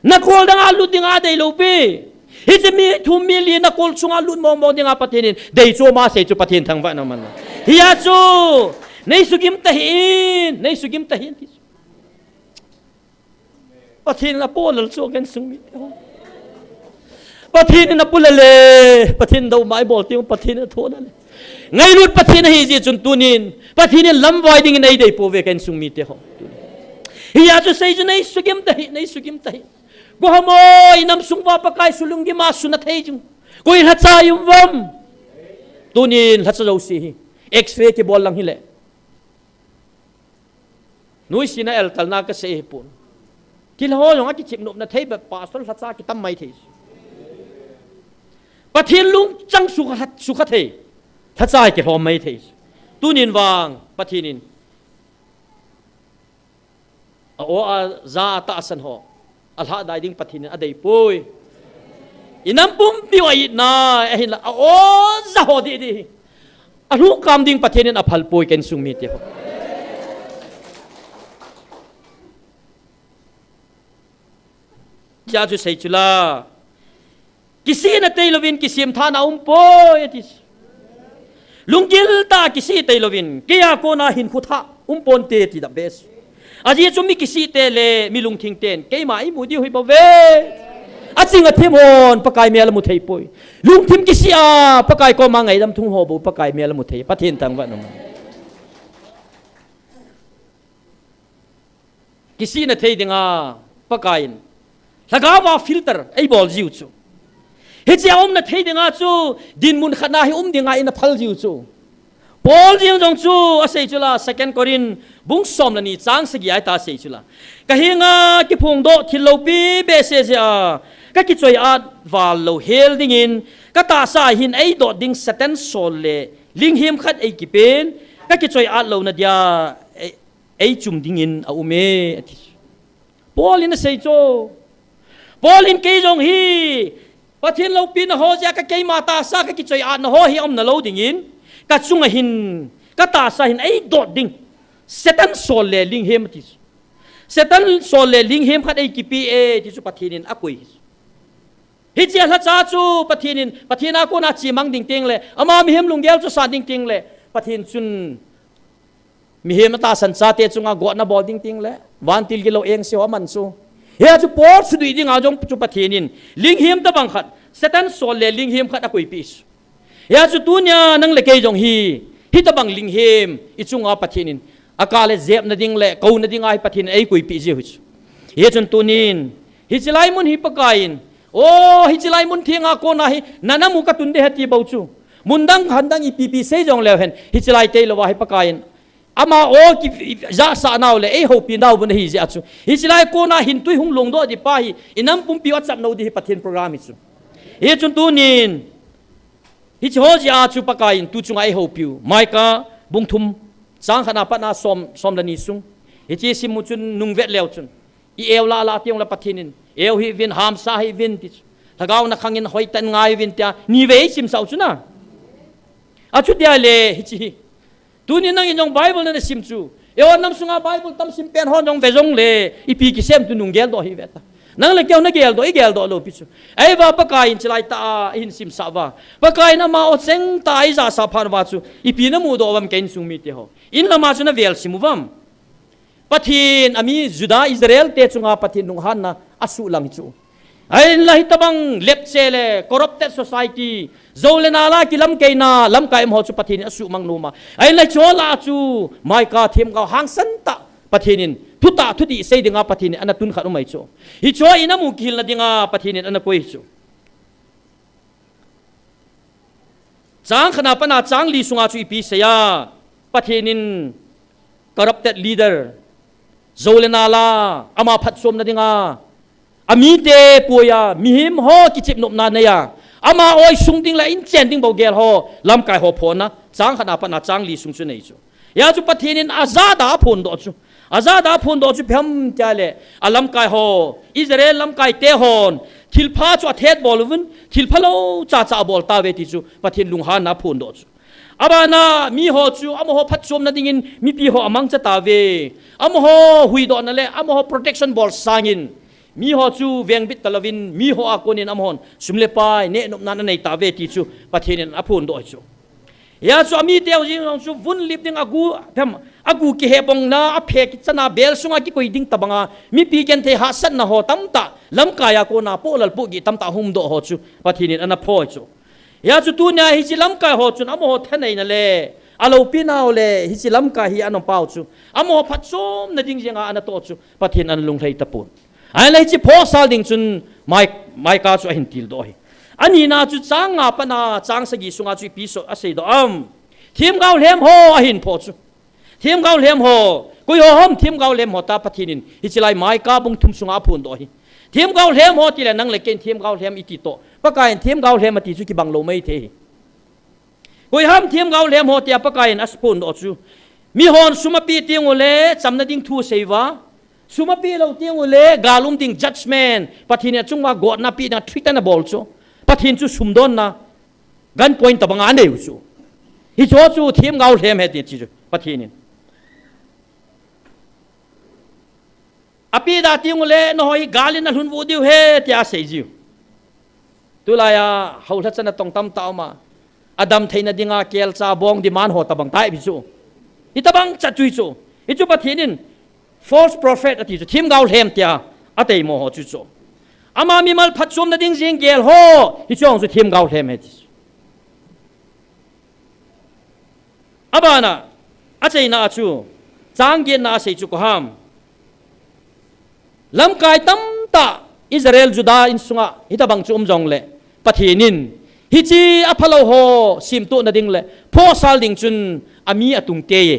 nakol dang alu dinga dei lopi hizmi thu mili nakol chunga lut mo dinga pathinin dei cho ma se chu pathin thang va na man hiya chu nei sugim tahin pathin na polal chu gen sungmi pathin na pulale pathin do mai bol ting pathin thona le ngai lut pathin hi ji chun tunin pathin lam vai ding nei dei po ve ken sungmi te ho hiya chu sei chu nei sugim tahin ko hamoi nam sungwa pakai sulungi ma sunat hei jung ko in hacha yum vam tunin hacha zo si x-ray ki bol lang hile nui sina el talna ka se pun kil ho yong ki chip nop na thei ba pastor hacha ki tam mai thei pathin lung chang sukha thei hacha ki ho mai thei tunin wang pathinin o a za ta san ho alha dai ding pathin adei poi inam pum piwai na hin la o za ho di alu kam ding pathin a phal poi ken sung mi te ho ja ju sei chula kisi na teilovin kisim tha na poi atis lungil ta kisi teilovin kia ko na hin khutha pon te ti da bes aji chumi kisi te le milung thing ten ke mai mu di hoi ba ve achinga themon pakai mel mu thei poi lung thim kisi a pakai ko ma ngai dam thung ho bu pakai mel mu thei pathin tang wa no kisi na thei dinga pakain lagawa filter ei bol jiu chu hi chi na thei dinga chu din mun khana hi dinga in phal jiu chu Paul jiu jong chu asei chula second Corin bung som la ni chang se gi ai ta sei chula ka hinga ki phung do thilo pi be se ja ka ki choi at wal lo hel ding in ka ta sa hin ei do ding satan sol le ling him khat ei ki pen ka ki choi at lo na dia ei chum ding in a ume Paul in sei cho Paul in ke jong hi pathin lo pin ho ja ka ke ma ta sa ka ki choi at na ho hi om na lo ding in ka chunga hin ka ta sa hin ei do ding satan sol le ling him ti Satan sol le ling him khat ei ki pi e ti chu pathinin akui hi chia la cha chu pathina ko na chi mang ding ting le ama mi hem lunggel chu sa ding ting le pathin chun mi hem ta san cha te chunga go na bol ding ting le wan til gi lo eng se wa man chu he chu por su dui ding a jong chu pathinin ling him ta bang khat Satan sol le ling him khat akui pi ya chu tu nya nang le ke jong hi ta bang ling him I chunga pathinin akale zep na ding le ko na ding ai pathin ei kui pi je hu he chun tunin hi chilai mun hi pakain o hi chilai mun thinga ko na hi nanamu ka tun de hati bau chu mundang handang I pp se jong le hen hi chilai te lo wa hi pakain ama o ki za sa naw le ei ho pi naw bun hi ja chu hi chilai ko na hin tui hung long do di pa hi inam pum pi whatsapp no di hi pathin program hi chu he chun tunin hi ho ja chu pakain tu chunga ei ho piu mai ka bung thum sang khana pa na som la ni sung hi chi simu chun nung vet leo chun I ew la tiong la pathinin ew hi vin ham sa hi vin ti thagaw na khangin hoi tan ngai vin tia ni ve sim sau chuna a chu dia le hi chi tu ni nang inong bible na sim chu ew nam sunga bible tam sim pen hon jong ve jong le I pi ki sem tu nung gel do hi veta nang le kyaw na gel do lo pi chu ai wa pa kai in chlai ta in sim sa wa pa kai na ma o cheng ta ai za sa phan wa chu I pi na mu do wam ken sung mi te ho in la ma chu na vel simu wam pathin ami Juda Israel te chunga pathin nung han na asu lang chu ai lahi tabang lep chele corrupted society zolena la ki lam keina lam kai mo chu pathin asu mang numa ai la chola chu mai ka them ka hang san ta pathinin thuta thuti sei dinga pathin ana tun khat umai chu hi cho ina mu kil na dinga pathinin ana koi chu chang khana pana chang li sunga chu ipi seya pathinin corrupted leader zolena la ama phat som na dinga ami te puya mihim ho ki chip nop na na ya ama oi sung ding la in chen ding bo gel ho lam kai ho phona chang khana pa na chang li sung chu nei chu ya chu pathinin azada phon do chu pham chale alam kai ho Israel lam kai te hon thilpha chu athet bolwin thilphalo cha bol ta ve ti chu pathin lung ha na phon do chu abana mi ho chu am ho phat som na dingin mi pi ho amang cha ta ve am ho hui do na le am ho protection ball sangin mi ho chu veng bit talavin mi ho akonin am hon sumle pai ne nop na nei ta ve ti chu pathinin aphun do chu ya chu mi teu jing chu vun lip ding agu ki hebong na a phe ki chana bel sunga ki koi ding tabanga mi pi ken the ha san na ho tamta lam kaya ko na polal pu gi tamta hum do ho chu pathinin ana pho chu ya chu tu nya hi chi lam kai ho chu am ho thanai na le alo pinau le hi chi lam kai hi anom pau chu am ho phat som na ding jenga ana to chu pathin an lung thei tapun ai lai chi pho sal ding chun mai ka chu hin til do hi ani na chu chang nga pa na chang sagi sunga chu pi so asei do thim gau lem ho a hin pho chu thim gau lem ho koi ho hom thim gau lem ho ta pathinin hi chi lai mai ka bung thum sunga phun do hi thim gau lem ho ti le nang le ken thim gau lem iti to pa kai thim gau lem ati chu ki bang lo mai the koi ham thim gau lem ho ti pa kai as phun do chu mi hon suma pi ting ole chamna ding thu seiwa suma pi lo ting ole galum ding judgment pathin chungwa god na pi na thita na bol chu pathin chu sumdon na gan point tabang ane chu hi cho chu thim gau lem he ti chu pathin api da ting ole no hoi galin na hun vu diu he tia sei jiu tulaya haula chana tong tam taw ma adam theina dinga kel cha bong di man ho tabang tai bi chu itabang cha chui chu ichu pathinin false prophet ati chu thim gau lem tia atei mo ho chu chu ama mi mal phat som na ding jing gel ho hi chong chu thim gau lem he abana achei na chu chang gen na sei chu ko ham lam kai tam ta Israel Juda in sunga hitabang chu jong le ปะเทนินฮิจีอพะโลโฮซิมตุนะดิงเลพ่อซาลดิงจุนอามีอตุงเตย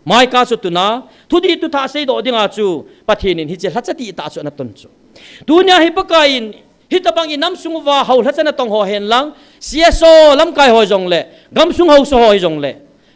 ไม่กาสุตุนะทุดีตุท่าเสดอดิงอาจูปะเทนินฮิจีฮัจติตาสุนะตุนจูดูเนียฮิปกาอินฮิตบังอิน้ำสุงวาเฮาฮัจนะตองโฮเห็นลังเสียโซลำกายหอยจงเลกำสุงเฮาโซหอยจงเล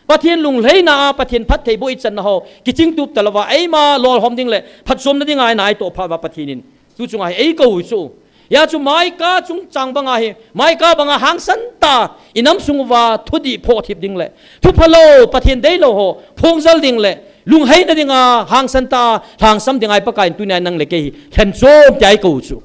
ปะเทียนลุงเลยนาปะเทียนพัดเทบุอิจันนะเฮากิจิงตุบตะละว่าไอมาลอลหอมดิงเลพัดสมนะดิงไงนายตัวพาปะเทียนินtu chung ai ei ko chu ya chu mai ka chung chang banga hi mai ka banga hang san ta inam sungwa thudi pho thip ding le thu phalo pathin dei lo ho phong zal ding le lung hai na dinga hang san ta hang sam ding ai pa kai tu na nang le ke hi khen chom jai ko chu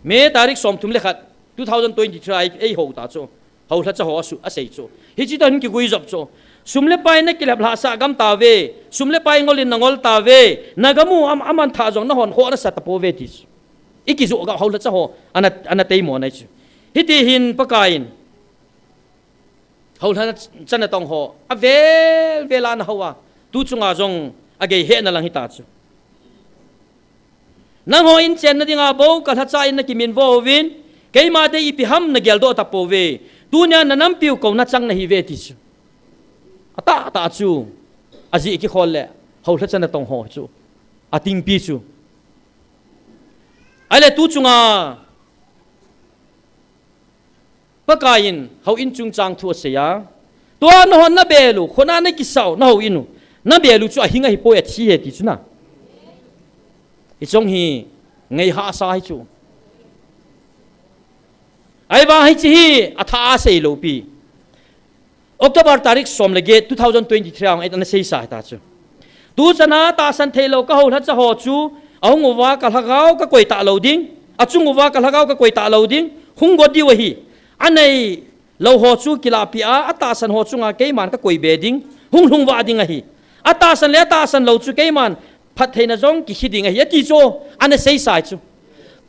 me tarik som thum le khat 2023 ei ho ta chu ho tha cha ho su a sei chu hi chi tan ki gui job chu sumle pai na kilap la sa gam ta ve sumle pai ngolin nangol ta ve nagamu aman tha jong na hon ho na sa tapo ve tis ikizu ga haula cha ho ana tei mo na chu hiti hin pakain haula chana tong ho a vel an hawa tu chunga jong age he na lang hita chu nang ho in chen na dinga bo ka tha cha in na kimin vo win keima de ipi ham na gel do tapo ve tu nya na nam piu ko na chang na hi ve tis ata chu aji ki khol le hau thla chana tong ho chu ating pi chu ale tu chunga pakain hau in chung chang thu se ya to no hon na belu khona na ki sau na ho inu na belu chu a hinga hi po ya thi he ti chu na i chong hi ngai ha sa hi chu ai ba hi chi hi atha se lo pi October tarik som lege 2023 ang ita na sei sa ta chu tu chana ta san thelo ka ho cha ho chu aung wa ka lagaw ka koi ta lo ding achung wa ka lagaw ka koi ta lo ding hung go di wa hi anei lo ho chu kila pi a ata san ho chunga ke man ka koi be ding hung wa ding a hi ata san le ta san lo chu ke man phat theina jong ki hiding a hi ti cho ane sei sa chu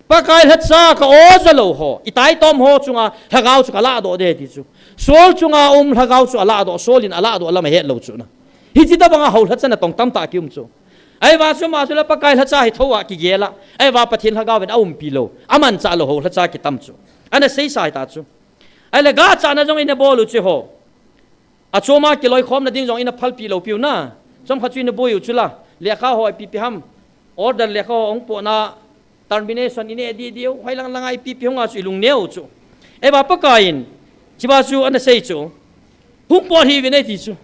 pakai hat sa ka o za lo ho itai tom ho chunga lagaw chu ka la do de ti chu sol chunga lagaw chu ala do solin ala do ala ma he lo chu na hi chi ta banga hol hachana tong tam ta kium chu ai wa chu ma chu la pakai hacha hi thowa ki gela ai wa pathin lagaw ben pi lo aman cha lo hol hacha ki tam chu ana sei sai ta chu ai le ga cha na jong ina bolu chu ho a choma ki loi khom na ding jong ina phal pi lo piu na chom kha chu ina boyu chu la le kha ho pi pi ham order le kha ong po na termination ine di dio hai lang langai pi pi honga chu lung neu chu ai wa pakain chiba chu ana sei chu hung po hi vene ti chu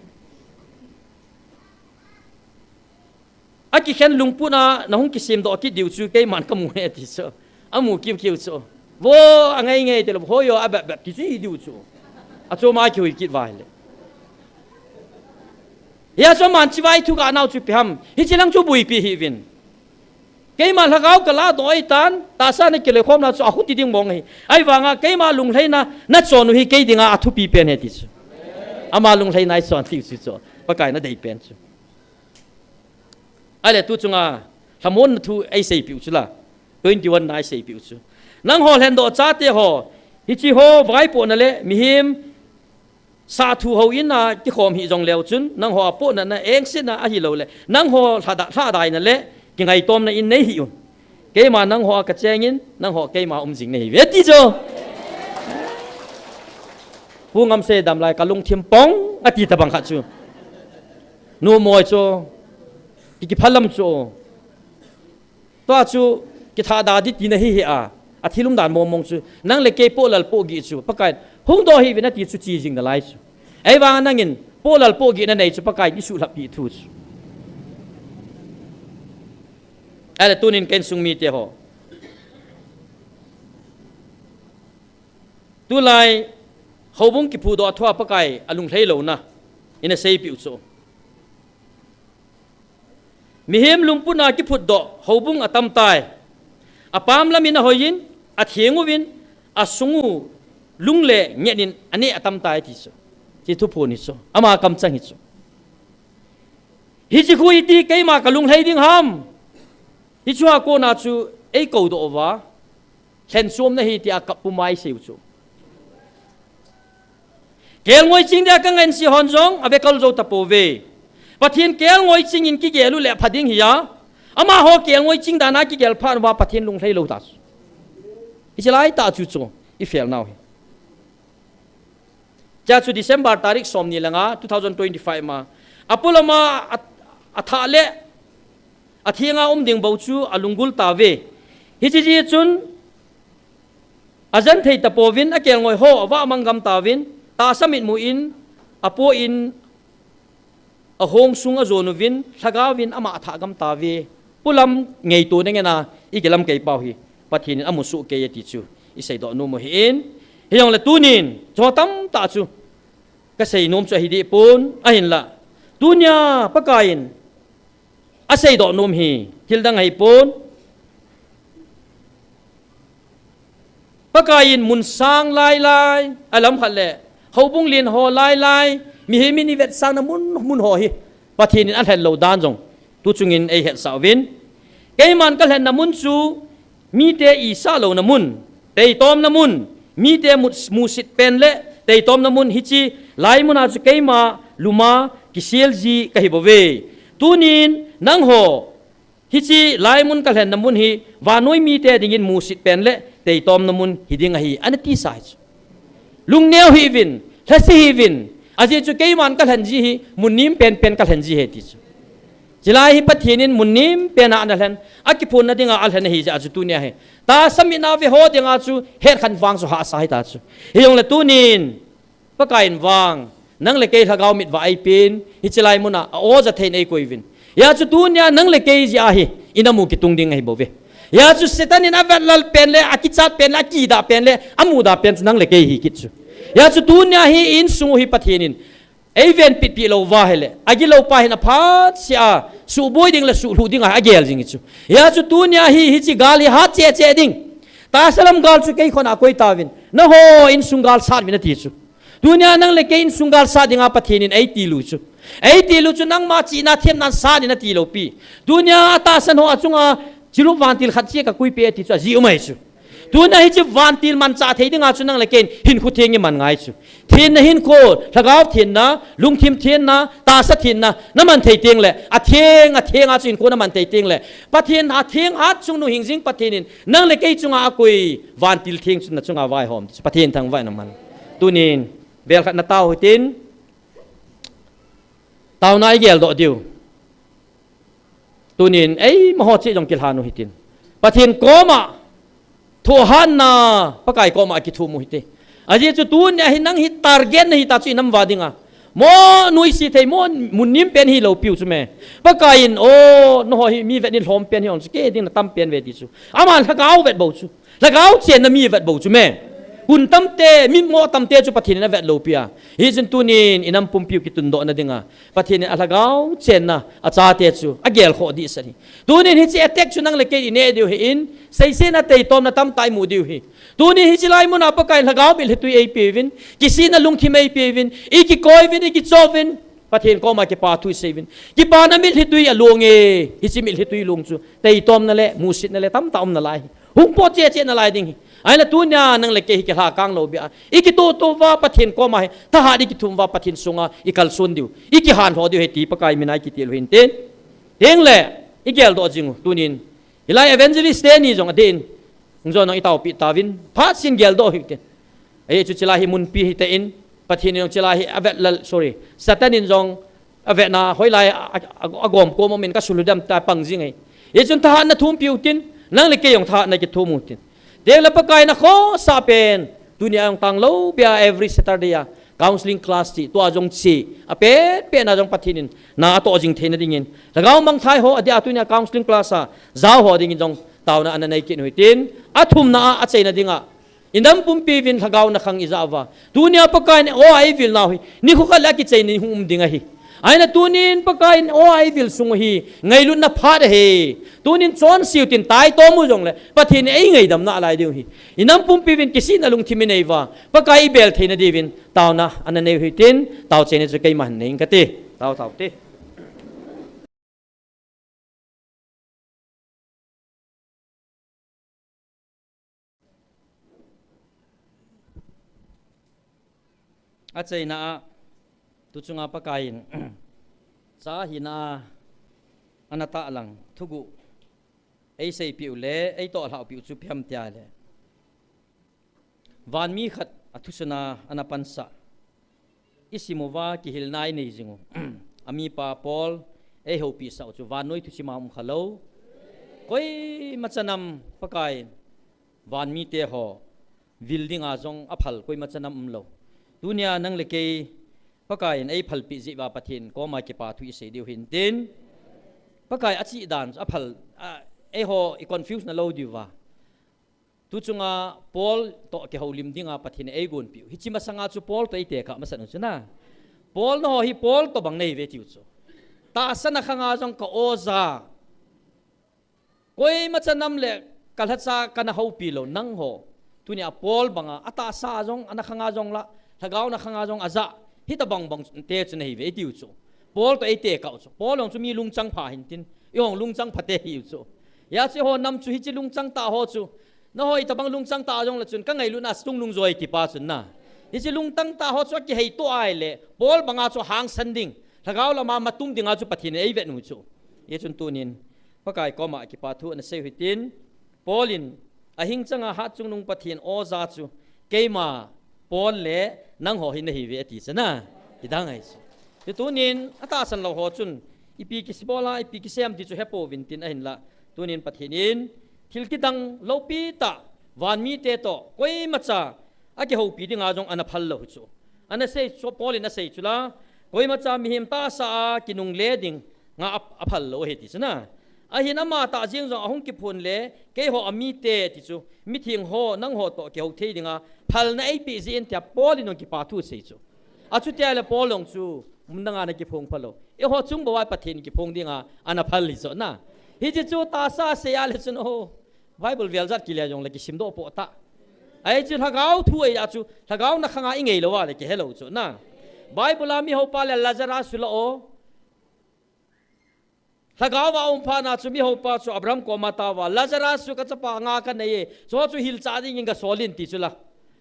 aki khen lung pu na hung ki sim do ki diu chu ke man ka mu he ti chu amu kim kiu chu wo angai ngai te lo hoyo aba ti chi diu chu a chu ma ki hui kit vai le ya chu man chi vai thu ga nau chu pi ham hi chi lang chu bui pi hi vin ke ma lagaw ka la do ai tan ta sa ne ke le khom na chu a khu ti ding mong hi ai wa nga ke ma lung hlei na chon hi ke dinga a thu pi pen he ti chu ama lung hlei nai son ti chu chu pa kai na dei pen chu ai le tu chunga hamon thu ai sei pi chu la 21 nai sei pi chu nang hol hen do cha te ho hi chi ho vai po na le mi him sa thu ho in na ki khom hi jong leo chun nang ho po na eng sin na a hi lo le nang ho tha dai na le ki ngai tom na in nei hi un ke ma nang ho ka cheng in nang ho ke ma jing nei ve ti cho pu ngam se dam lai ka lung thim pong ati ta bang kha chu nu moi cho ki phalam cho to chu ki tha da di ti na hi a athilum dan mom mong chu nang le ke po lal po gi chu pakai hung do hi ve na ti chu chi jing da lai chu ai wa nangin po lal po gi na nei chu pakai ki su la pi thu chu ale tunin ken sung mi te ho tu lai hobung ki phu do thwa pakai alung hlei lo na ina sei pi chu mi hem lungpuna ki phut do hobung atam tai apam lamina hoyin athengu win asungu lungle ngenin ane atam tai ti so ti thu phu ni so ama kam chang hi so hi chi khu ti ke ma ka lung hlei ding ham hi chua ko na chu ei ko do wa khen som na hi ti akap pu mai seu chu kel ngoi ching da ka ngen si hon jong ave kal zo ta po ve pathin kel ngoi ching in ki gelu le phading hi ya ama ho kel ngoi ching da na ki gel phan wa pathin lung hlei lo ta จะไล่ตาจุดจูอีเฟลน่าจะจุด December ตาริกสมนี่ละงะ2025มาอปุลมาอัฐาเละอาทิงาดิ่งบ่าวจูอลุงกุลตาเวฮิจิจิจุนอาจันเทยตะโปวินอาเกลงอยโฮว่ามังกำตาวินตาสมิดมูอินอโปอินอหงสุงอโจนุวินทกาวินอามาถากำตาเวปุลัมไงตัวนี่ไงนะอีกลำเกยเป่าฮีปัทหินอามุสุเกยติจูอีใส่ดอกนุ่มหินเฮียงละตูนินจอตั้มตาจูก็ใส่นุ่มจูฮิดีปุนอาหินละตุนยาปะกายินอาศัยดอกนุ่มฮีทิลดังให้ปุนปะกายินมุนสร้างลายอาลัมขัดเล่เขาบุ้งเลียนหอลายมีเฮมินิเวตสร้างน้ำมุนหอฮีปัทหินอันเห็นเราดานจงตุจุงินไอเห็ดสาวินเกมันก็เห็นน้ำมุนจูมีเตอีซาโลน้ำมุนเตยตอมน้ำมุนมีเตมูสิตเป็นเละเตยตอมน้ำมุนฮิจิลายมุนอาจุเกมาลุมากิเซลจีกะฮิบเวตูนินนังโฮฮิจิลายมุนก็เห็นน้ำมุนฮีวานอยมีเตดิ่งมูสิตเป็นเละเตยตอมน้ำมุนฮิดิ่งฮีอันที่สายลุงเนียวฮีวินทัศฮีวินอาจจะจุเกมันก็เห็นจีฮีมุนนิมเป็นก็เห็นจีเฮติจิลาฮิปัทหินินมุนนิมเป็นอันนั้นอากิพุนนั่นดิ่งอัลฮันฮีจะอาจุตุเนียเฮตาสมินาเวโฮดิ่งอาจุเฮดขันฟังสุหาสายตาจุเฮียงละตุนินปะกายินวังนังเลเกยทากาวมิดว่าไอปินฮิจิลายมุนะโอจะเทนไอคุยวินยาจุตุเนียนังเลเกยจีอาฮีอินามุกิตุงดิ่งไอบ่เวยาจุเซตันินอเวลลเป็นเลอากิจัดเป็นอากีดาเป็นเลอามูดาเป็นนังเลเกยฮิกิจุยาจุตุเนียฮีอินสุงฮิปัทหินินเอเวนปิดปีโลวาเฮเลอากิโลปาหินพัดเสียสูบวยดิ่งละสูบดิ่งอาเกลจิงจูยาจุตุเนียฮิจิกาลิฮัดเจดิ่งตาสลัมกาลจุเกยคนอาคุยตาวินนะโฮอินสุงกาลซาดวินาทีจูดุนยานังเลเกอินสุงกาลซาดิ่งอาปัทหินินไอตีลูจูนังมาจีนาเทียมนันซาดินาทีโลปีดุนยาตาสันโฮอาจุงอาจิรุวันติลขัดเชียกับคุยเปียติจูจีอุมาจูตัวนั้นฮิจิวันติลมันจ่าเทียงอาจุนังเลเกนหินขุเทียงมันง่ายจูเทียนนะหินโคละก้าวเทียนนะลุงทิมเทียนนะตาสัเทียนนะน้ำมันเทียงเลยเทียงอาจุนโคน้ำมันเทียงเลยปะเทียนเทียงฮัดจุงนูหิงซิงปะเทียนนังเลเกจุงอาคุยวันติลเทียงจุนนะจุงอาไว้หอมปะเทียนทางไว้น้ำมันตัวนี้เบลขัดนาเต้าหิตินเต้านายเกลดอดิวตัวนี้ไอ้มหอจิจงกิลฮานุหิตินปะเทียนโกมาทัวฮันนาปะไก่โกมากิทูมุหิติอาจจะจุดตัวเนี่ยหินังหิตาร์เกนหิตาจุยน้ำวาดิงะโมนุยสิเทโมมุนิมเป็นฮิโลปิวจุเมปะไก่โอ้โนหิมีเวดินหอมเป็นฮิอนสเกดิงตั้มเป็นเวดิจูอามันละก้าวเวดบ่จูละก้าวเจนมีเวดบ่จูเมกุนตั้มเตมิโมตั้มเตจุปะทินนะเวดโลปิอาฮิจินตุนินอินัมปุ่มปิวกิตุนโดนะดิงะปะทินละก้าวเจนนะอาจารย์เตจูอาเกลโคดิสันตุนินฮิจิเอเต็กจุนังเลเกอินเอเดียวหินใส่เส้นอะเตยตอมนะตั้มไตมูดิวหิตัวนี้ฮิจิไลมุนอาปะไก่ละก้าวบิลฮิตุยเอปีวินกิสินะลุงทิมเอปีวินอีกิโกยวินอีกิโจวินปะเทนก็มาเก็บปาทุยเซวินกิปานะมิลฮิตุยอลวงเอฮิจิมิลฮิตุยลงจูเตยตอมนั่นแหละมูสิตนั่นแหละตั้มตอมนั่นแหละหุงปอเจเจนั่นแหละดิ่งไอ้ละตัวนี้นั่งเล็กเกฮิกะลากางโลบิอาอีกิโตโตว่าปะเทนก็มาถ้าหาดิกิทุมว่าปะเทนสุงาอีกัลซุนดิวอีกิฮันหัวดิวเฮตีปะไก่มินายกิติลหินเตนเฮงแหละอีเกลดอจิงตัวนี้ฮิไลเอเวนเจลิสเตนี่จงอเดนงจอนังอิตาปิตาวินพัดสินเกลโดหิกเอจุจิลาหิมุนปีหิเตอินปะเทนยองจิลาหิอเวลsorryสัตนินจงอเวนาหอยไลอากอมโกมมินกัสุลุดัมตาปังจิงไงเอจุนทหารนะทุ่มปิวตินนังเลเกยองทหารนะกิทุ่มุตินเดี๋ยวเราปะไก่นะโคซาเป็นดุนยาองตังโลเบีย every Saturday counseling class ที่ตัวจงชีเป็นนะจงปะเทนินนาตัวจริงเทนดิ่งแล้วก็มังไทยหัวเดียตุนยา counseling class จ้าหัวดิ่งจงตาวนะอันนั้นไอ้กินหัวตินอัฐุมนะอัจเจนะดิ่งอินดัมปุ่มปีวินทะกาวนะขังอิจาวะตุนยาปะไก่เนี่ยโอ้ไอวิลนาหินี่เขาก็ลักกิจใจนี่หุ่มดิ่งหิไอ้น่ะตุนินปะไก่โอ้ไอวิลสุงหิไงลุนนะพาดเฮตุนินจอนสิวตินตายโตมุจงเลยปะเทนไอ้ไงดำน่าอะไรดิ่งหิอินดัมปุ่มปีวินกิสินะลุงทิมินเอวะปะไก่เบลเทนดีวินตาวนะอันนั้นเอหิตินตาวเจเนจะไกมันเองกะติตาวติอาเจนะตุจุงอาปะไก่สาหินาอนาตะลังทุกุไอเซปิวเลไอโตหลาปิวจุเพียมเตียเล van mi khat athusana anapansa isimova ki hilnai nei jingo ami pa Paul e hopi sa chu van noi thusima khalo koi machanam pakai van mi te ho building a jong aphal koi machanam umlo dunia nang leke pakai ei phalpi ji wa pathin ko ma ki pa thu se diu hin tin pakai achi dan aphal e ho I confuse na lo diwa tu chunga Paul to ke holim dinga pathin ei gun piu hichima sanga chu Paul to ite ka masan chuna Paul no hi Paul to bang nei ve tiu chu ta sana khanga jong ka oza koi machanam le kalhatsa kana ho pi lo nang ho tunia Paul banga ata sa jong ana khanga jong la thagau na khanga jong aza hi ta bang bang te chu nei ve tiu chu Paul to ite ka chu Paul ong chu mi lungchang pha hin tin yong lungchang phate hi chu ya chi ho nam chu hi chi lungchang ta ho chu no hoi ta bang lungchang ta jong la chun ka ngai lu na stung lung zoi ki pa chun na hi chi lungtang ta ho chu ki hei to ai le Paul banga chu hang sanding thagau la ma matum dinga chu pathin ei ve nu chu ye chun tunin pakai ko ma ki pa thu na se hitin Paulin ahing changa ha chung nung pathin o za chu keima Paul le nang ho hin hi ve ti chana idang ai chu tunin ata san lo ho chun ipi ki sibola ipi ki sem ti chu hepo vintin ahin la tunin pathinin thilkidang lopi ta van mi te to koi macha ake ho pi dinga jong ana phal lo chu ana sei so Paulin na sei chula koi macha mi him ta sa kinung le ding nga aphal lo he ti chana ahin ama ta jing jong ahung ki phun le ke ho ami te ti chu mi thing ho nang ho to ke ho thei dinga phal na ei pi zin tia Paulin ong ki pa thu sei chu achu te le Paulong chu mundanga na ki phong phalo e ho chung bawai pathin ki phong dinga ana phal li zo na hi ji chu ta sa se ya le chun ho Bible vel zat ki le jong le ki simdo po ta ai chu thagau thu ai chu thagau na khanga ingei lo wa le ki hello chu na Bible ami ho pa le Lazarus lo o thagau wa pa na chu mi ho pa chu Abraham ko mata wa Lazarus chu ka chapa nga ka nei so chu hil cha ding ga solin ti chu la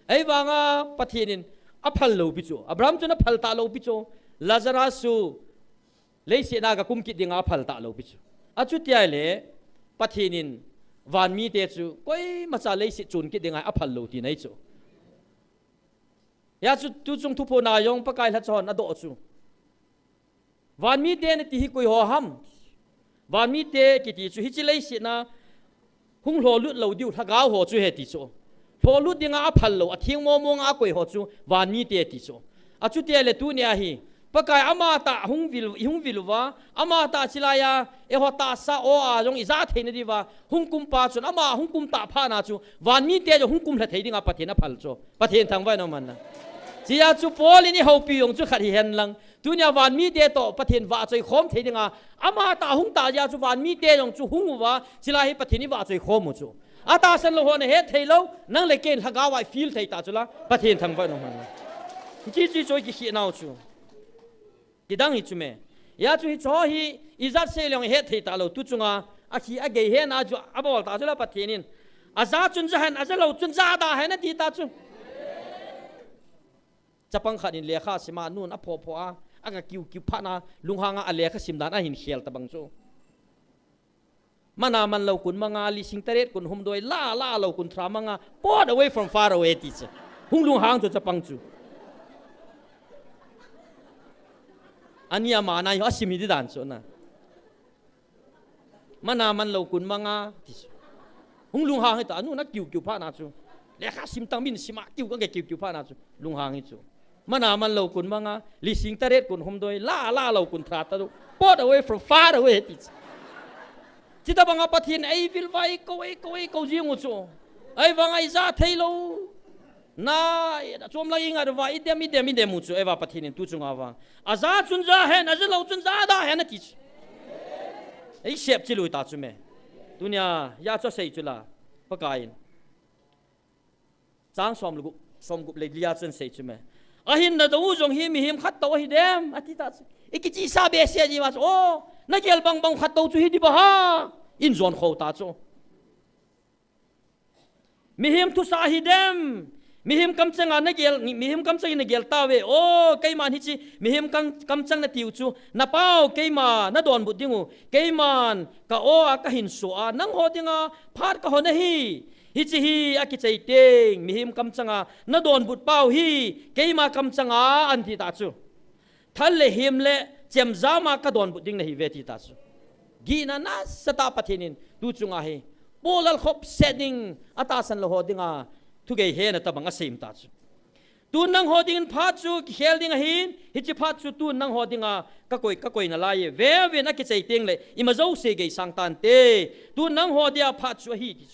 ai wa nga pathinin aphal lo bi chu Abraham chu na phal ta lo bi chu Lazarus chu leise na ga kum ki dinga phal ta lo bi chu achu tiai le pathinin van mi te chu koi macha leise chun ki dinga aphal lo ti nei chu ya chu tu chung thu po na yong pakai la chon ado chu van mi te ne ti hi koi ho ham van mi te ki ti chu hi chi leise na hung lo lut lo diu thagau ho chu he ti chu ho lut dinga aphal lo athing mo mo nga koi ho chu van mi te ti chu achu te le tu nia hi pakai ama ta hung vil wa ama ta chilaya e ho ta sa o a jong iza thein di wa hung kum pa chun ama hung kum ta pha na chu van mi te jo hung kum la thei dinga pathina phal chu pathin thang vai no man na chia chu Paul ni ho pi yong chu khat hi hen lang tunia van mi te to pathin wa choi khom thei dinga ama ta hung ta ya chu van mi te jong chu hung wa chila hi pathini wa choi khom mu chu ata san lo ho ne he thei lo nang le ken haga wa feel thei ta chu la pathin thang vai no man na chi chi choi ki hi nau chu kidang hi chume ya chu hi cho hi izat se long he thei ta lo tu chunga a khi a ge he na chu abol ta chula pathinin aza chun ja han aza lo chun ja da he na ti ta chu chapang khanin le kha sima nun a pho pho a anga kiu kiu pha na lunghanga a le kha simdan a hin khel ta bang chu mana man lo kun manga li sing taret kun hum doi la lo kun thra manga pot away from far away ti chu hung lunghang chu chapang chu ania mana yo asimi di dan so na mana man lo kun manga hung lung hang ta anu na kiu kiu pha na chu le kha sim tang min sima kiu ka ge kiu pha na chu lung hang hi chu mana man lo kun manga li sing taret kun hum doi la lo kun thra ta du pot away from far away ti chi ta banga pathin ai vil vai ko jing chu ai wang ai za thei lo na chom la inga de wa idem mu chu eva pathin tu chunga wa aza chun ja hen aza lo chun ja da hen ti ei shep chi lui ta chu me dunia ya cho sei chu la pakain chang som gu le lia chen sei chu me ahin na do jong hi mi him khat to hi dem ati ta ikichi sa be se ji wa o na gel bang khat to chu hi di ba ha in zon kho ta chu mi him tu sa hi dem mihim kamchang na gel mihim kamchang na gel tawe o kaiman hi chi mihim kamchang na tiu chu na pau kaima na don bu dingu kaiman ka o a ka hin so a nang ho dinga phat ka ho na hi hi chi hi akichei teng mi him kam changa na don but pau hi keima kam changa an thi ta chu thal le him le chem zama ka don but ding na hi ve ti ta chu gi na na sata pathinin tu chunga he polal khop setting ata san lo hodinga thu ge he na tabanga sim ta chu tu nang hoding pha chu khel ding hin hi chi pha chu tu nang hodinga ka koi na lai ve ve na ki chei teng le ima zo se ge sang tan te tu nang hodia pha chu hi ti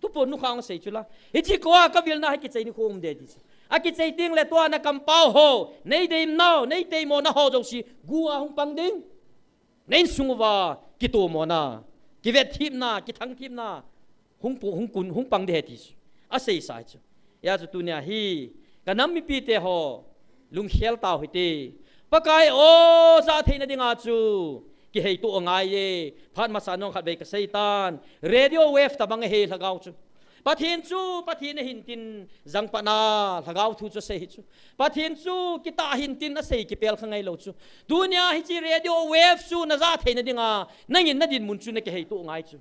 tu pon nu khang sei chu la hi chi ko ka vil na hi ki chei ni khom de ti a ki chei teng le to na kam pau ho nei de now nei te mo na ho zo si gua hung pang ding nei sungwa ki to mo na ki vet thim na ki thang thim na hung kun hung pang de ti a sei sai chu ya chu tu nya hi ka nam mi pi te ho lung khel tao hi te pakai o za theina dinga chu ki hei tu ngai ye phat ma sa nong khat be ka seitan radio wave ta bang he lagau chu pathin chu pathin hin tin jang pa na lagau thu chu sei chu pathin chu kita hin tin a sei ki pel khangai lo chu dunia hi chi radio wave chu na za theina dinga nangin na din mun chu na ki hei tu ngai chu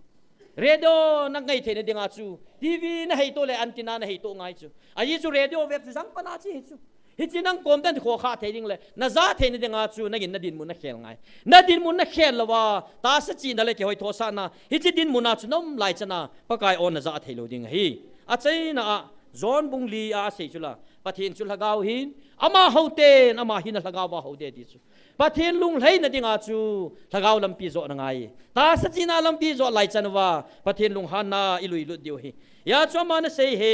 radio na ngai theina dinga chu tv na hei to le antenna na hei to ngai chu ai chu radio web jang pa na chi hi chu hi chi nang kom tan kho kha theiring le na za theina dinga chu na gin na din mun na khel ngai na din mun na khel lawa ta sa chi na le ke hoi tho sa na hi chi din mun na chu nom lai chana pakai on na za theilo ding hi a chei na a zon bung li a sei chu la pathin chu lagaw hin ama hoten ama hin lagaw wa ho de di chu pathin lung lei na dinga chu lagaw lampi zo na ngai ta sa chi na lampi zo lai chanwa pathin lung han na ilui lu dio hi ya choma na sei he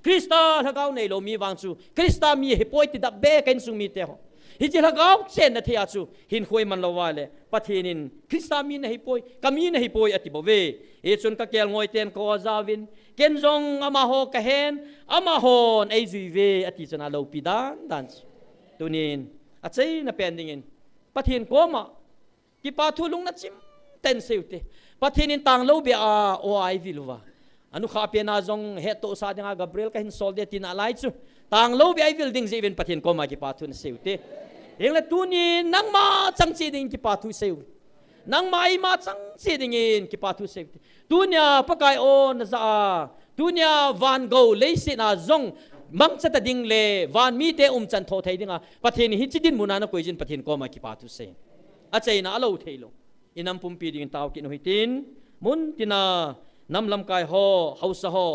krista lagaw nei lo mi wang chu krista mi he poi ti da be ken sung mi te ho hi chi lagaw chen na thia chu hin khoi man lo wa le pathinin krista mi na hi poi kami na hi poi ati bo ve e chun ka kel ngoi ten ko zawin ken jong ama ho ka hen ama hon ei zui ve ati chana lo pi dan tunin a chei na pendingin pathin ko ma ki pa thu lung na chim ten seute pathinin tang lo be a o ai vilwa anu kha pe na jong he to sa dinga gabriel ka hin sol de tin alai chu tang lo be ai vil ding even pathin ko ma ki pa thu na seute engla tunin nang ma chang chi ding ki pa thu seu nang mai ma chang chi ding in ki pa thu seute tunya pakai on za tunya van go leisi na zong mang chata ding le van mi te chan tho thai dinga pathin hi chi din munana koijin pathin ko ma ki pa thu se a chei na alo theilo inam pum pi ding taw ki no hitin mun tina nam lam kai ho hausa ho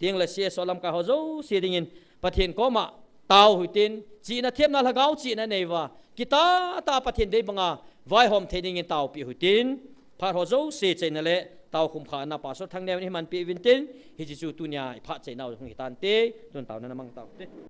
tiang la sia so lam kai ho zo si ding in pathin ko ma taw hitin chi na them na lagaw chi na neiwa kita ta pathin dei banga vai hom theding in taw pi hitin pha ho zo se chei na le taw khum kha na pa so thang ne ni man pi vintin hi chi chu tu nya pha chei naw hong hitan te tun taw na mang taw te